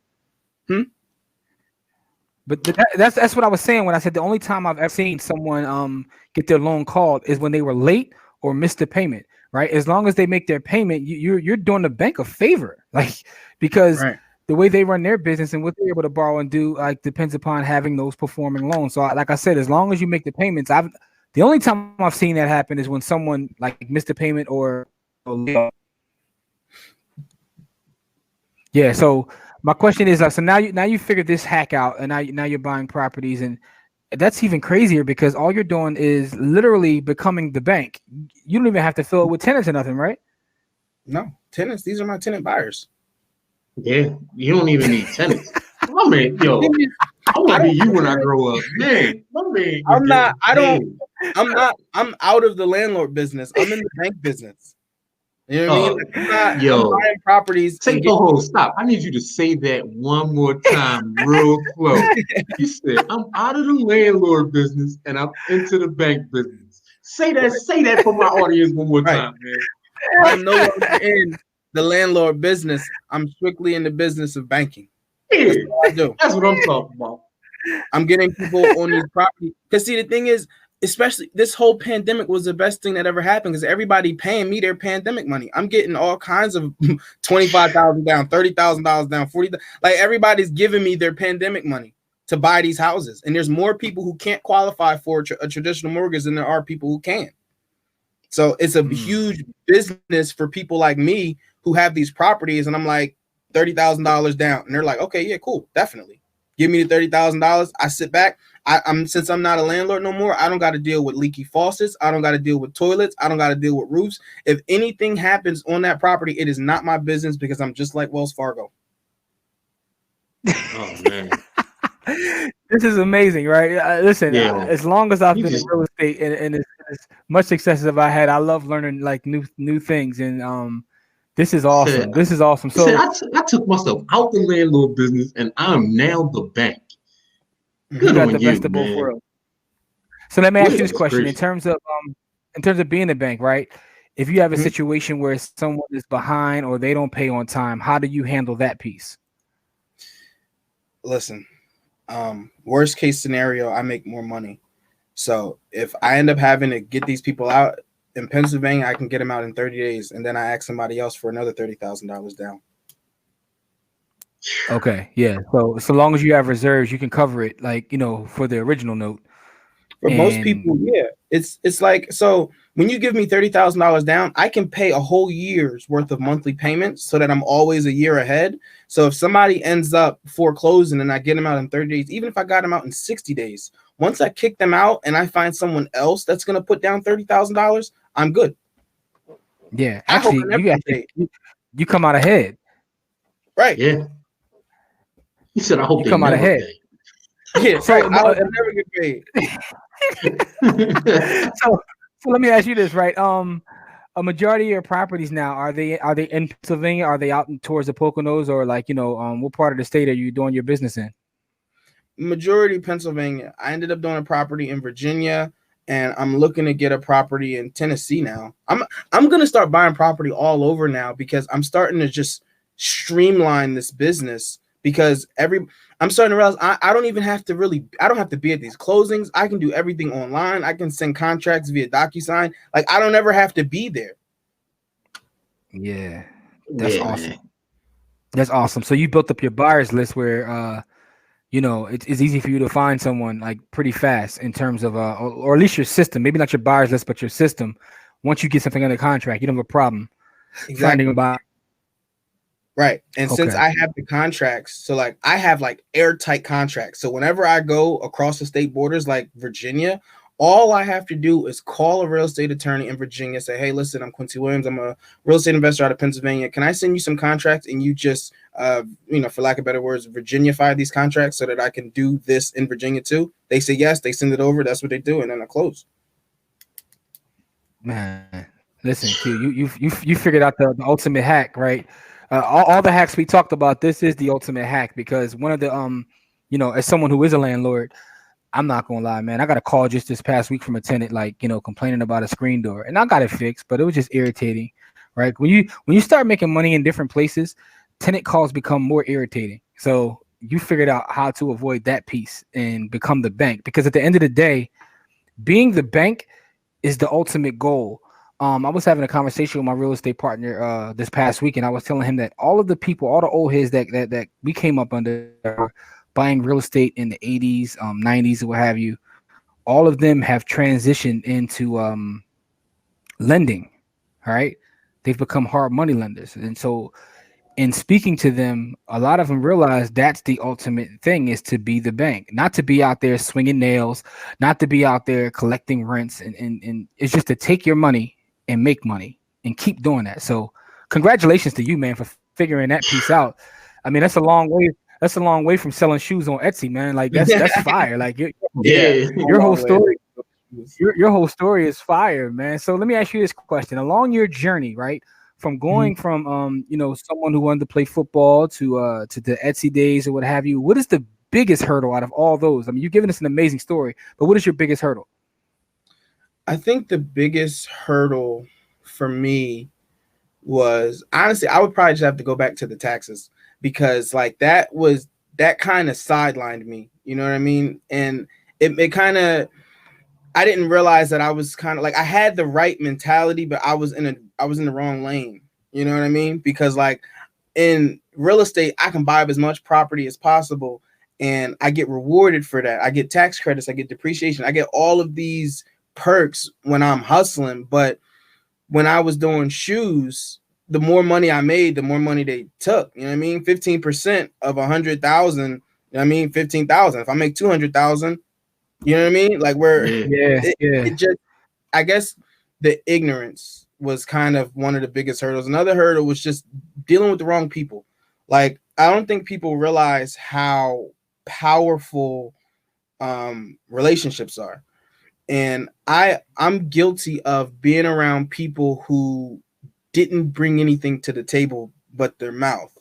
But that's what I was saying when I said the only time I've ever seen someone get their loan called is when they were late or missed the payment. Right? As long as they make their payment, you're doing the bank a favor, like because. Right. The way they run their business and what they're able to borrow and do like depends upon having those performing loans. So like I said, as long as you make the payments, the only time I've seen that happen is when someone like missed a payment or yeah. So my question is like, so now you figured this hack out and now you're buying properties, and that's even crazier because all you're doing is literally becoming the bank. You don't even have to fill it with tenants or nothing, right? No, tenants. These are my tenant buyers. Yeah, you don't even need tenants. My man, I want to be you when I grow up. Man, my man. I'm out of the landlord business. I'm in the bank business. You know what I mean? I'm buying properties. Stop. I need you to say that one more time real slow. You said, I'm out of the landlord business and I'm into the bank business. Say that for my audience one more time, man. I'm no longer in the landlord business. I'm strictly in the business of banking. Yeah, that's what I do. That's what I'm talking about. I'm getting people on these properties. Because see, the thing is, especially this whole pandemic was the best thing that ever happened because everybody paying me their pandemic money. I'm getting all kinds of $25,000 down, $30,000 down, $40,000. Like everybody's giving me their pandemic money to buy these houses. And there's more people who can't qualify for a traditional mortgage than there are people who can. So it's a huge business for people like me who have these properties, and I'm like $30,000 down, and they're like, okay, yeah, cool, definitely, give me the $30,000. I sit back. Since I'm not a landlord no more, I don't got to deal with leaky faucets. I don't got to deal with toilets. I don't got to deal with roofs. If anything happens on that property, it is not my business because I'm just like Wells Fargo. Oh man, this is amazing, right? Listen, as long as I've been in real estate and as much success as I've had, I love learning like new things, and this is awesome. This is awesome. So I took myself out the landlord business, and I'm now the bank. You got the best of both worlds. So let me ask you this question: in terms of being a bank, right? If you have a situation where someone is behind or they don't pay on time, how do you handle that piece? Listen, worst case scenario, I make more money. So if I end up having to get these people out in Pennsylvania, I can get them out in 30 days, and then I ask somebody else for another $30,000 down. Okay, yeah. So long as you have reserves, you can cover it, like, for the original note. For most people, yeah, it's like, so when you give me $30,000 down, I can pay a whole year's worth of monthly payments so that I'm always a year ahead. So if somebody ends up foreclosing and I get them out in 30 days, even if I got them out in 60 days, once I kick them out and I find someone else that's going to put down $30,000, I'm good. Yeah, actually, you come out ahead. Right. Yeah. He said, I hope you they come out never ahead. pay. Yeah, so right. I hope I never get paid. so let me ask you this, right? A majority of your properties now, are they in Pennsylvania? Are they out towards the Poconos, or like, what part of the state are you doing your business in? Majority Pennsylvania. I ended up doing a property in Virginia, and I'm looking to get a property in Tennessee now. I'm gonna start buying property all over now because I'm starting to just streamline this business, because I'm starting to realize I don't even have to I don't have to be at these closings. I can do everything online. I can send contracts via DocuSign. Like, I don't ever have to be there. Yeah, that's awesome. Man. That's awesome. So you built up your buyers list where it's easy for you to find someone like pretty fast in terms of or at least your system. Maybe not your buyers list, but your system. Once you get something under contract, you don't have a problem finding a buyer. Right. And since I have the contracts, so like I have like airtight contracts. So whenever I go across the state borders, like Virginia, all I have to do is call a real estate attorney in Virginia, say, hey, listen, I'm Quincy Williams. I'm a real estate investor out of Pennsylvania. Can I send you some contracts? And you just, for lack of better words, Virginia-fy these contracts so that I can do this in Virginia too. They say yes, they send it over. That's what they do. And then I close. Man, listen, Q, you figured out the ultimate hack, right? All the hacks we talked about, this is the ultimate hack, because one of the as someone who is a landlord, I'm not gonna lie, man, I got a call just this past week from a tenant, like, complaining about a screen door, and I got it fixed, but it was just irritating, right? When you start making money in different places, tenant calls become more irritating. So you figured out how to avoid that piece and become the bank, because at the end of the day, being the bank is the ultimate goal. I was having a conversation with my real estate partner this past week, and I was telling him that all of the people, all the old heads that we came up under buying real estate in the 80s, 90s, or what have you, all of them have transitioned into lending. All right, they've become hard money lenders, and so in speaking to them, a lot of them realize that's the ultimate thing, is to be the bank, not to be out there swinging nails, not to be out there collecting rents, and it's just to take your money and make money and keep doing that. So congratulations to you, man, for figuring that piece out. I mean, that's a long way from selling shoes on Etsy, man. Like that's fire. Like your whole story, your whole story is fire, man. So let me ask you this question. Along your journey, right? From going from someone who wanted to play football to the Etsy days or what have you, what is the biggest hurdle out of all those? I mean, you've given us an amazing story, but what is your biggest hurdle? I think the biggest hurdle for me was, honestly, I would probably just have to go back to the taxes, because like that kind of sidelined me. You know what I mean? And it kind of, I didn't realize that I was kind of like, I had the right mentality, but I was in the wrong lane. You know what I mean? Because like in real estate, I can buy up as much property as possible, and I get rewarded for that. I get tax credits, I get depreciation, I get all of these perks when I'm hustling. But when I was doing shoes, the more money I made, the more money they took. You know what I mean? 15% of 100,000. You know what I mean? 15,000. If I make 200,000. You know what I mean? Like it just, I guess the ignorance was kind of one of the biggest hurdles. Another hurdle was just dealing with the wrong people. Like, I don't think people realize how powerful relationships are. And I'm guilty of being around people who didn't bring anything to the table but their mouth.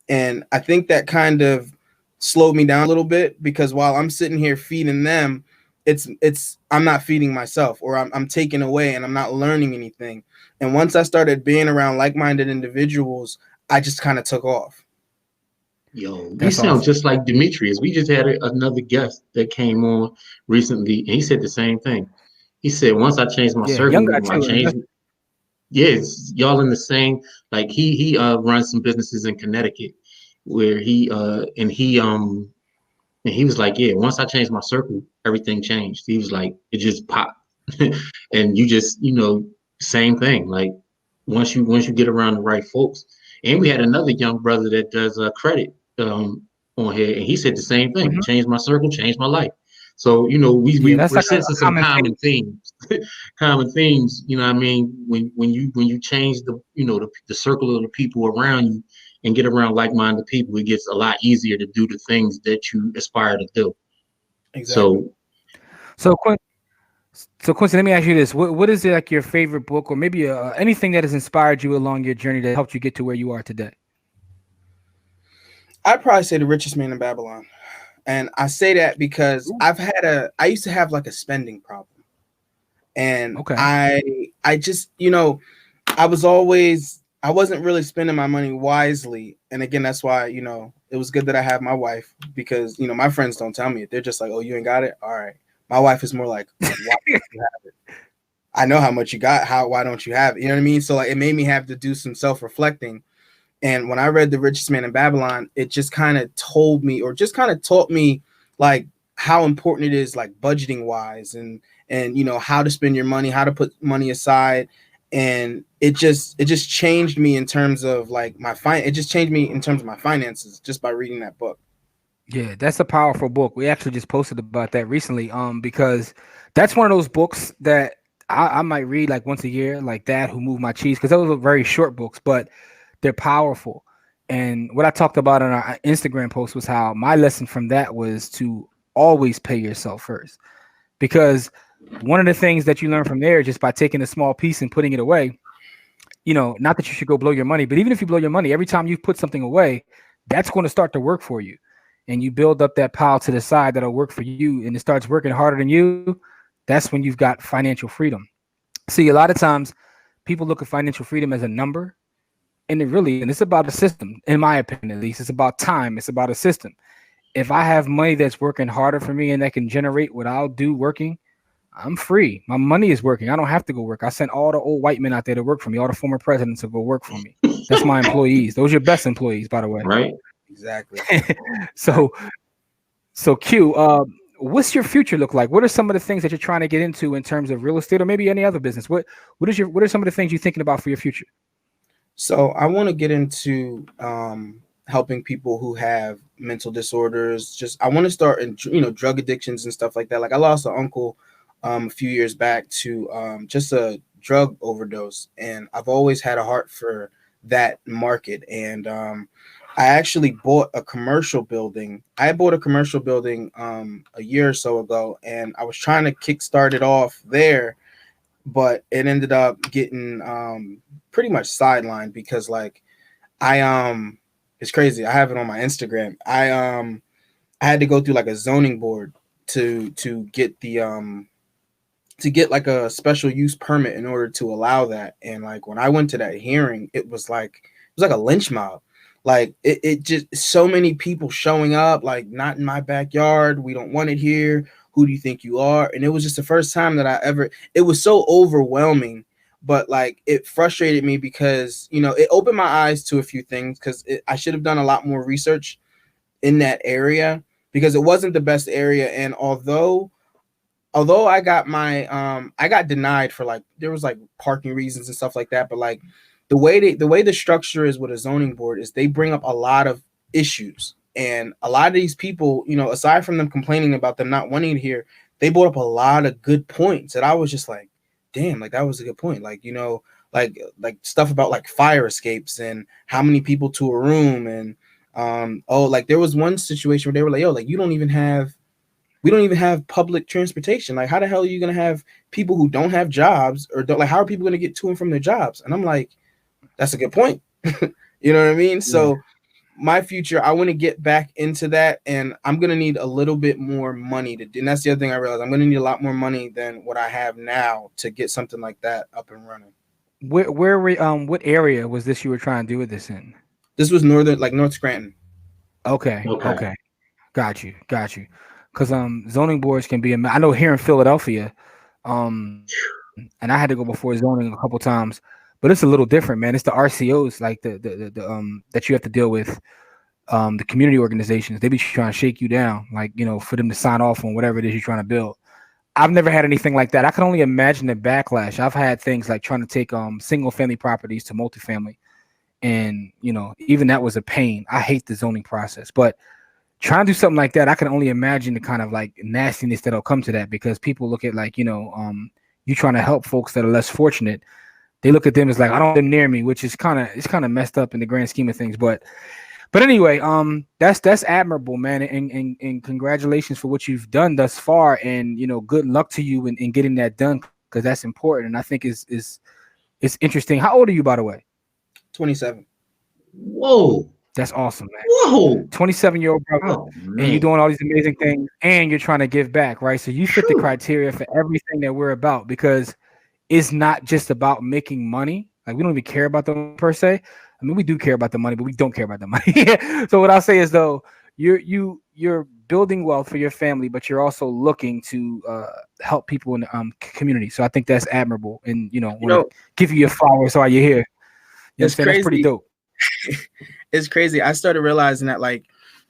And I think that kind of slowed me down a little bit, because while I'm sitting here feeding them, I'm not feeding myself, or I'm taking away and I'm not learning anything. And once I started being around like-minded individuals, I just kind of took off. Yo, you That's sound awesome. just like Demetrius. We just had another guest that came on recently, and he said the same thing. He said, once I changed my Yeah, young circle, guy when I too. changed, yes, y'all in the same. Like he runs some businesses in Connecticut, where he was like, yeah, once I changed my circle, everything changed. He was like, it just popped, and you just same thing. Like once you get around the right folks, and we had another young brother that does credit on here, and he said the same thing. Mhm. Changed my circle, changed my life. So Yeah, that's we're like a sensing some common common thing. themes, common themes. You know what I mean? When you change the circle of the people around you and get around like-minded people, it gets a lot easier to do the things that you aspire to do. Exactly. So So, Quincy, let me ask you this: what is like your favorite book, or maybe anything that has inspired you along your journey that helped you get to where you are today? I'd probably say The Richest Man in Babylon. And I say that because I used to have like a spending problem. And Okay. I just, I wasn't really spending my money wisely. And again, that's why, it was good that I have my wife because, my friends don't tell me it. They're just like, oh, you ain't got it? All right. My wife is more like, why don't you have it? I know how much you got. Why don't you have it? You know what I mean? So like it made me have to do some self-reflecting. And when I read The Richest Man in Babylon, it just kind of told me or just kind of taught me like how important it is like budgeting wise and how to spend your money, how to put money aside. And it just changed me in terms of like it just changed me in terms of my finances just by reading that book. Yeah, that's a powerful book. We actually just posted about that recently. Because that's one of those books that I might read like once a year, like Dad Who Moved My Cheese, because those are very short books, but they're powerful. And what I talked about on our Instagram post was how my lesson from that was to always pay yourself first. Because one of the things that you learn from there, just by taking a small piece and putting it away, not that you should go blow your money, but even if you blow your money, every time you put something away, that's going to start to work for you. And you build up that pile to the side that'll work for you, and it starts working harder than you. That's when you've got financial freedom. See, a lot of times people look at financial freedom as a number, and it's about a system, in my opinion, at least. It's about time, it's about a system. If I have money that's working harder for me and that can generate what I'll do working, I'm free. My money is working. I don't have to go work. I sent all the old white men out there to work for me, all the former presidents to go work for me. That's my employees. Those are your best employees, by the way. right. Exactly. So, Q, what's your future look like? What are some of the things that you're trying to get into in terms of real estate or maybe any other business? What are some of the things you're thinking about for your future? So I want to get into helping people who have mental disorders. Just I want to start in drug addictions and stuff like that. Like I lost an uncle a few years back to just a drug overdose, and I've always had a heart for that market. And I actually bought a commercial building. I bought a commercial building a year or so ago, and I was trying to kickstart it off there, but it ended up getting pretty much sidelined because like I it's crazy. I have it on my Instagram. I had to go through like a zoning board to get the to get like a special use permit in order to allow that. And like when I went to that hearing, it was like a lynch mob. Like it just so many people showing up, like not in my backyard. We don't want it here. Who do you think you are? And it was just the first time that it was so overwhelming, but like it frustrated me because, it opened my eyes to a few things because I should have done a lot more research in that area because it wasn't the best area. And although I got denied for like there was like parking reasons and stuff like that, but like the way the structure is with a zoning board is they bring up a lot of issues, and a lot of these people, aside from them complaining about them not wanting it here, they brought up a lot of good points that I was just like, damn, like that was a good point. Like, like stuff about like fire escapes and how many people to a room. And like there was one situation where they were like, yo, like we don't even have public transportation. Like, how the hell are you going to have people who don't have jobs or don't, like, how are people going to get to and from their jobs? And I'm like, that's a good point. You know what I mean? Yeah. So my future, I want to get back into that, and I'm going to need a little bit more money to do. And that's the other thing I realized. I'm going to need a lot more money than what I have now to get something like that up and running. What area was this you were trying to do with this in? This was North Scranton. Okay. Okay. Okay. Got you. Got you. Because zoning boards can be. I know here in Philadelphia, and I had to go before zoning a couple times, but it's a little different, man. It's the RCOs, like the that you have to deal with. The community organizations, they be trying to shake you down, like, for them to sign off on whatever it is you're trying to build. I've never had anything like that. I can only imagine the backlash. I've had things like trying to take single family properties to multifamily, and even that was a pain. I hate the zoning process, but trying to do something like that, I can only imagine the kind of like nastiness that'll come to that, because people look at like, you trying to help folks that are less fortunate. They look at them as like, I don't want them near me, which is kind of messed up in the grand scheme of things. But anyway, that's admirable, man, and congratulations for what you've done thus far, and good luck to you in getting that done, because that's important, and I think is interesting. How old are you, by the way? 27. Whoa. That's awesome, man. Whoa. 27-year-old brother, and you're doing all these amazing things, and you're trying to give back, right? So you fit the criteria for everything that we're about, because it's not just about making money. Like, we don't even care about them per se. I mean, we do care about the money, but we don't care about the money. So what I'll say is, though, you're building wealth for your family, but you're also looking to help people in the community. So I think that's admirable, and give you your flowers while you're here. It's crazy. That's pretty dope. It's crazy. I started realizing that, like,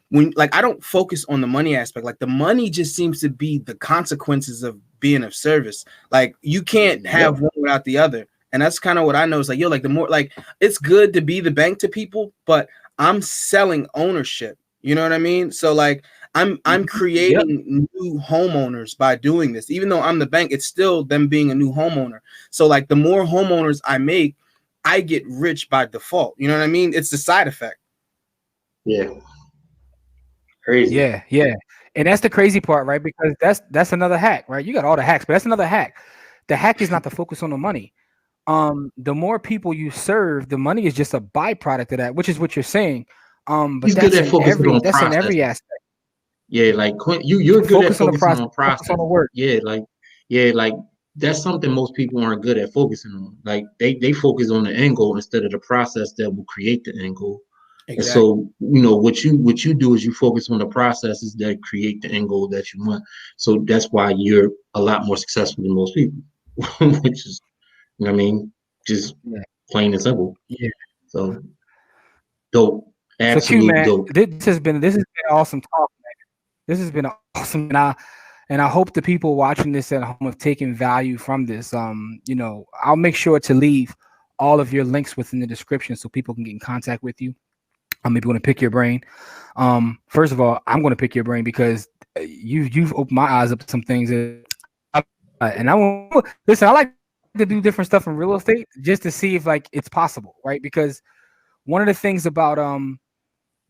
when, like, I don't focus on the money aspect. Like, the money just seems to be the consequences of being of service. Like, you can't have one without the other. And that's kind of what I know. Is like, the more, like, it's good to be the bank to people, but I'm selling ownership. You know what I mean? So, like, I'm creating new homeowners by doing this. Even though I'm the bank, it's still them being a new homeowner. So, like, the more homeowners I make, I get rich by default. You know what I mean? It's the side effect. Yeah. Crazy. Yeah. And that's the crazy part, right? Because that's another hack, right? You got all the hacks, but that's another hack. The hack is not to focus on the money. The more people you serve, the money is just a byproduct of that, which is what you're saying. But He's good at focusing on that's process. in every aspect. Yeah, like you're good at focusing on process. Focus on the work. Yeah, like that's something most people aren't good at focusing on. Like they focus on the end goal instead of the process that will create the end goal. Exactly. And so, what you do is you focus on the processes that create the end goal that you want. So that's why you're a lot more successful than most people, which is, you know what I mean, just plain and simple. Yeah. So dope. Absolutely dope. This has been awesome talk, man. This has been awesome, and I hope the people watching this at home have taken value from this. I'll make sure to leave all of your links within the description so people can get in contact with you. I'm maybe going to pick your brain. First of all, I'm going to pick your brain because you've opened my eyes up to some things, and I want listen. I like to do different stuff in real estate just to see if like it's possible, right? Because one of the things about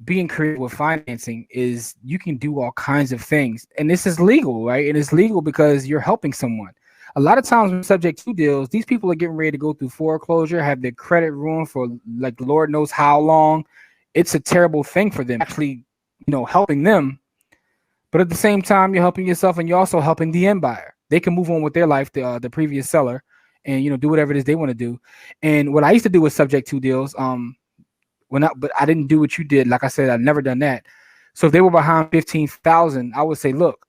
being creative with financing is you can do all kinds of things, and this is legal, right? And it's legal because you're helping someone. A lot of times when subject to deals, these people are getting ready to go through foreclosure, have their credit ruined for like Lord knows how long. It's a terrible thing for them, actually, helping them. But at the same time, you're helping yourself, and you're also helping the end buyer. They can move on with their life, the previous seller, and do whatever it is they want to do. And what I used to do with subject to deals, but I didn't do what you did. Like I said, I've never done that. So if they were behind $15,000, I would say, look,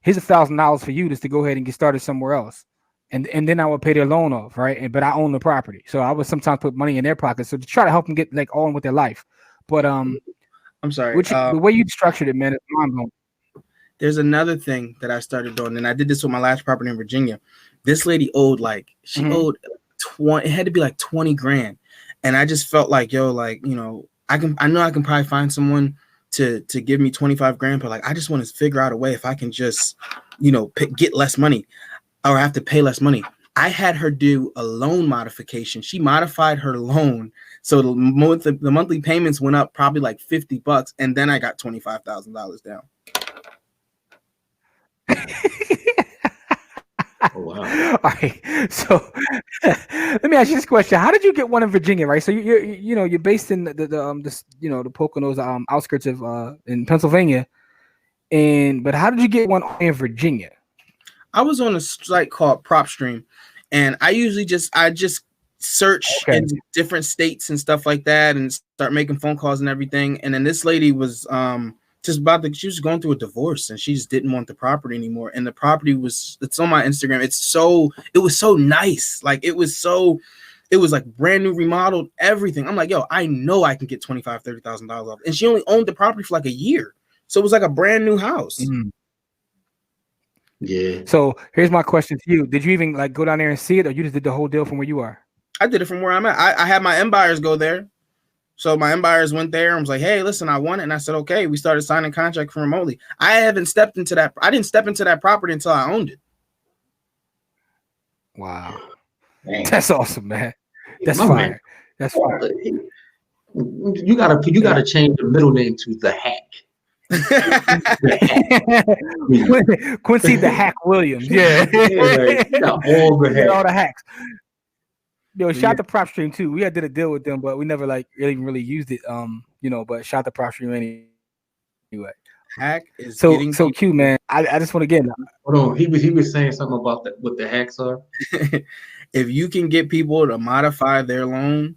here's $1,000 for you just to go ahead and get started somewhere else. And then I would pay their loan off, right? But I own the property. So I would sometimes put money in their pockets. So to try to help them get like on with their life. But I'm sorry. The way you structured it, man, is mind-blowing. There's another thing that I started doing, and I did this with my last property in Virginia. This lady owed owed 20. It had to be like 20 grand. And I just felt like, I know I can probably find someone to give me 25 grand, but like, I just want to figure out a way if I can just, get less money or have to pay less money. I had her do a loan modification. She modified her loan. So the monthly payments went up probably like $50, and then I got $25,000 down. Oh, wow. All right. So let me ask you this question: how did you get one in Virginia? Right. So you're based in the Poconos outskirts of in Pennsylvania, but how did you get one in Virginia? I was on a site called PropStream, and I usually just search in different states and stuff like that, and start start making phone calls and everything. And then this lady was she was going through a divorce and she just didn't want the property anymore. And the property it's on my Instagram. It was so nice. Like it was like brand new, remodeled, everything. I'm like, yo, I know I can get $25,000-$30,000 off. And she only owned the property for like a year. So it was like a brand new house. Mm. Yeah. So here's my question to you. Did you even like go down there and see it, or you just did the whole deal from where you are? I did it from where I'm at. I had my end buyers go there. So my end buyers went there and was like, hey, listen, I want it. And I said, okay. We started signing contract from remotely. I didn't step into that property until I owned it. Wow. Man. That's awesome, man. That's My fire. man. That's fire. You gotta change the middle name to the Hack. Quincy the Hack Williams. Yeah. Like, you got all the hacks. All the hacks. Yo, shout to Prop Stream too. We had did a deal with them, but we never like really used it. But shout to Prop Stream anyway. Hack is so cute, man. I just want to get hold on. He was saying something about that, what the hacks are. If you can get people to modify their loan,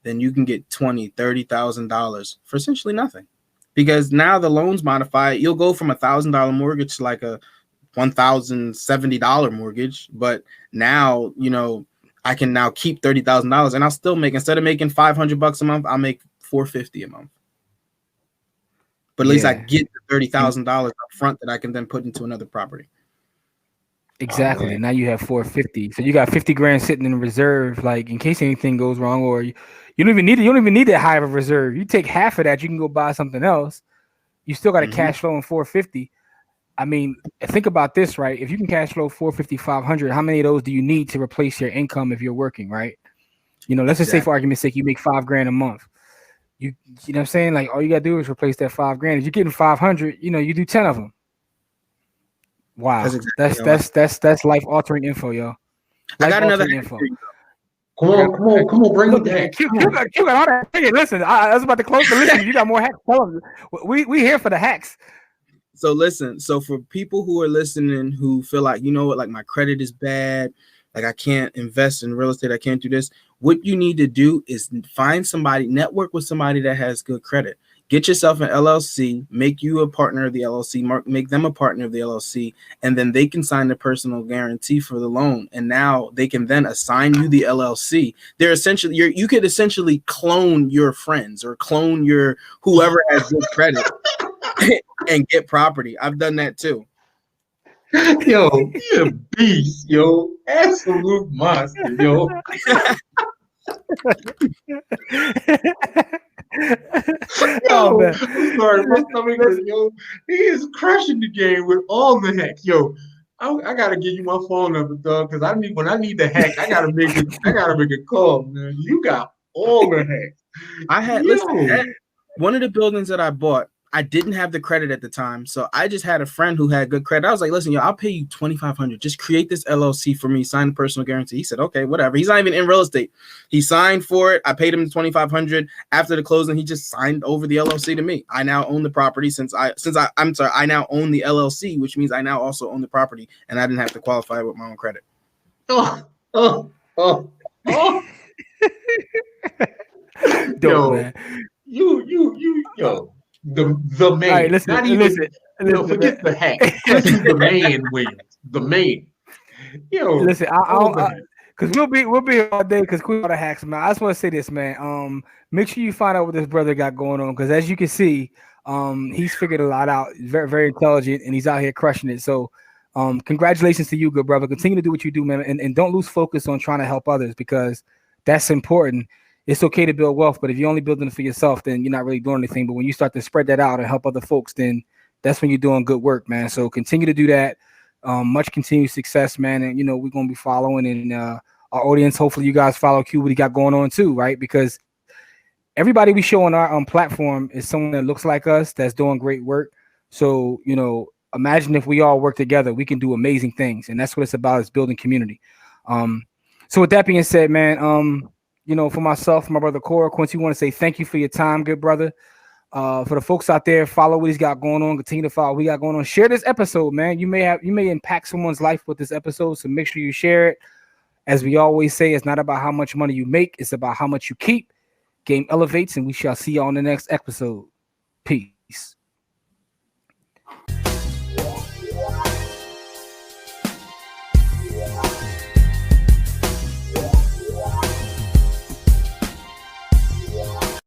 then you can get $20,000-$30,000 for essentially nothing. Because now the loan's modified, you'll go from $1,000 mortgage to like a $1,070 mortgage. But now, I can now keep $30,000 and I'll still make, instead of making $500 a month, I'll make $450 a month. But at least I get the $30,000 up front that I can then put into another property. Exactly. Now you have $450. So you got 50 grand sitting in reserve, like in case anything goes wrong, or you don't even need it. You don't even need that high of a reserve. You take half of that, you can go buy something else. You still got a cash flow in 450. I mean, think about this, right? If you can cash flow 450, 500, how many of those do you need to replace your income if you're working, right? Let's just say for argument's sake, you make $5,000 a month. You know what I'm saying? Like all you gotta do is replace that $5,000. If you're getting 500, you do 10 of them. Wow, that's life altering info, yo. I got another info. Come on, bring it back. You got all that. Hey, listen, I was about to close the list. You got more hacks. We here for the hacks. So listen, for people who are listening who feel like, like my credit is bad, like I can't invest in real estate, I can't do this. What you need to do is find somebody, network with somebody that has good credit. Get yourself an LLC, make you a partner of the LLC, make them a partner of the LLC, and then they can sign the personal guarantee for the loan. And now they can then assign you the LLC. They're essentially, you could essentially clone your friends or clone your whoever has good credit and get property. I've done that too. Yo, you're a beast, yo. Absolute monster, yo. Yo, I'm sorry, my stomach is, yo. He is crushing the game with all the hacks, yo. I gotta give you my phone number, dog, because when I need the hack, I gotta make a call, man. You got all the hacks. Listen, one of the buildings that I bought, I didn't have the credit at the time, so I just had a friend who had good credit. I was like, listen, yo, I'll pay you $2,500. Just create this LLC for me, sign the personal guarantee. He said, okay, whatever. He's not even in real estate. He signed for it. I paid him $2,500. After the closing, he just signed over the LLC to me. I now own the property I now own the LLC, which means I now also own the property, and I didn't have to qualify with my own credit. Oh. Dope, yo, man. Yo. The man. All right, listen, forget the hack. This is the man, Williams. The man. Yo, listen, because we'll be here all day because we all the hacks, man. I just want to say this, man. Make sure you find out what this brother got going on, because as you can see, he's figured a lot out. He's very, very intelligent, and he's out here crushing it. So, congratulations to you, good brother. Continue to do what you do, man, and don't lose focus on trying to help others, because that's important. It's okay to build wealth, but if you're only building it for yourself, then you're not really doing anything. But when you start to spread that out and help other folks, then that's when you're doing good work, man. So continue to do that. Much continued success, man. And, we're going to be following, and our audience, hopefully you guys follow Q, what he got going on too, right? Because everybody we show on our platform is someone that looks like us, that's doing great work. So, imagine if we all work together, we can do amazing things. And that's what it's about, is building community. So with that being said, man, for myself, my brother Cora, Quincy, want to say thank you for your time, good brother. For the folks out there, follow what he's got going on. Continue to follow what we got going on. Share this episode, man. You may impact someone's life with this episode, so make sure you share it. As we always say, it's not about how much money you make; it's about how much you keep. game elevates, and we shall see you on the next episode. Peace.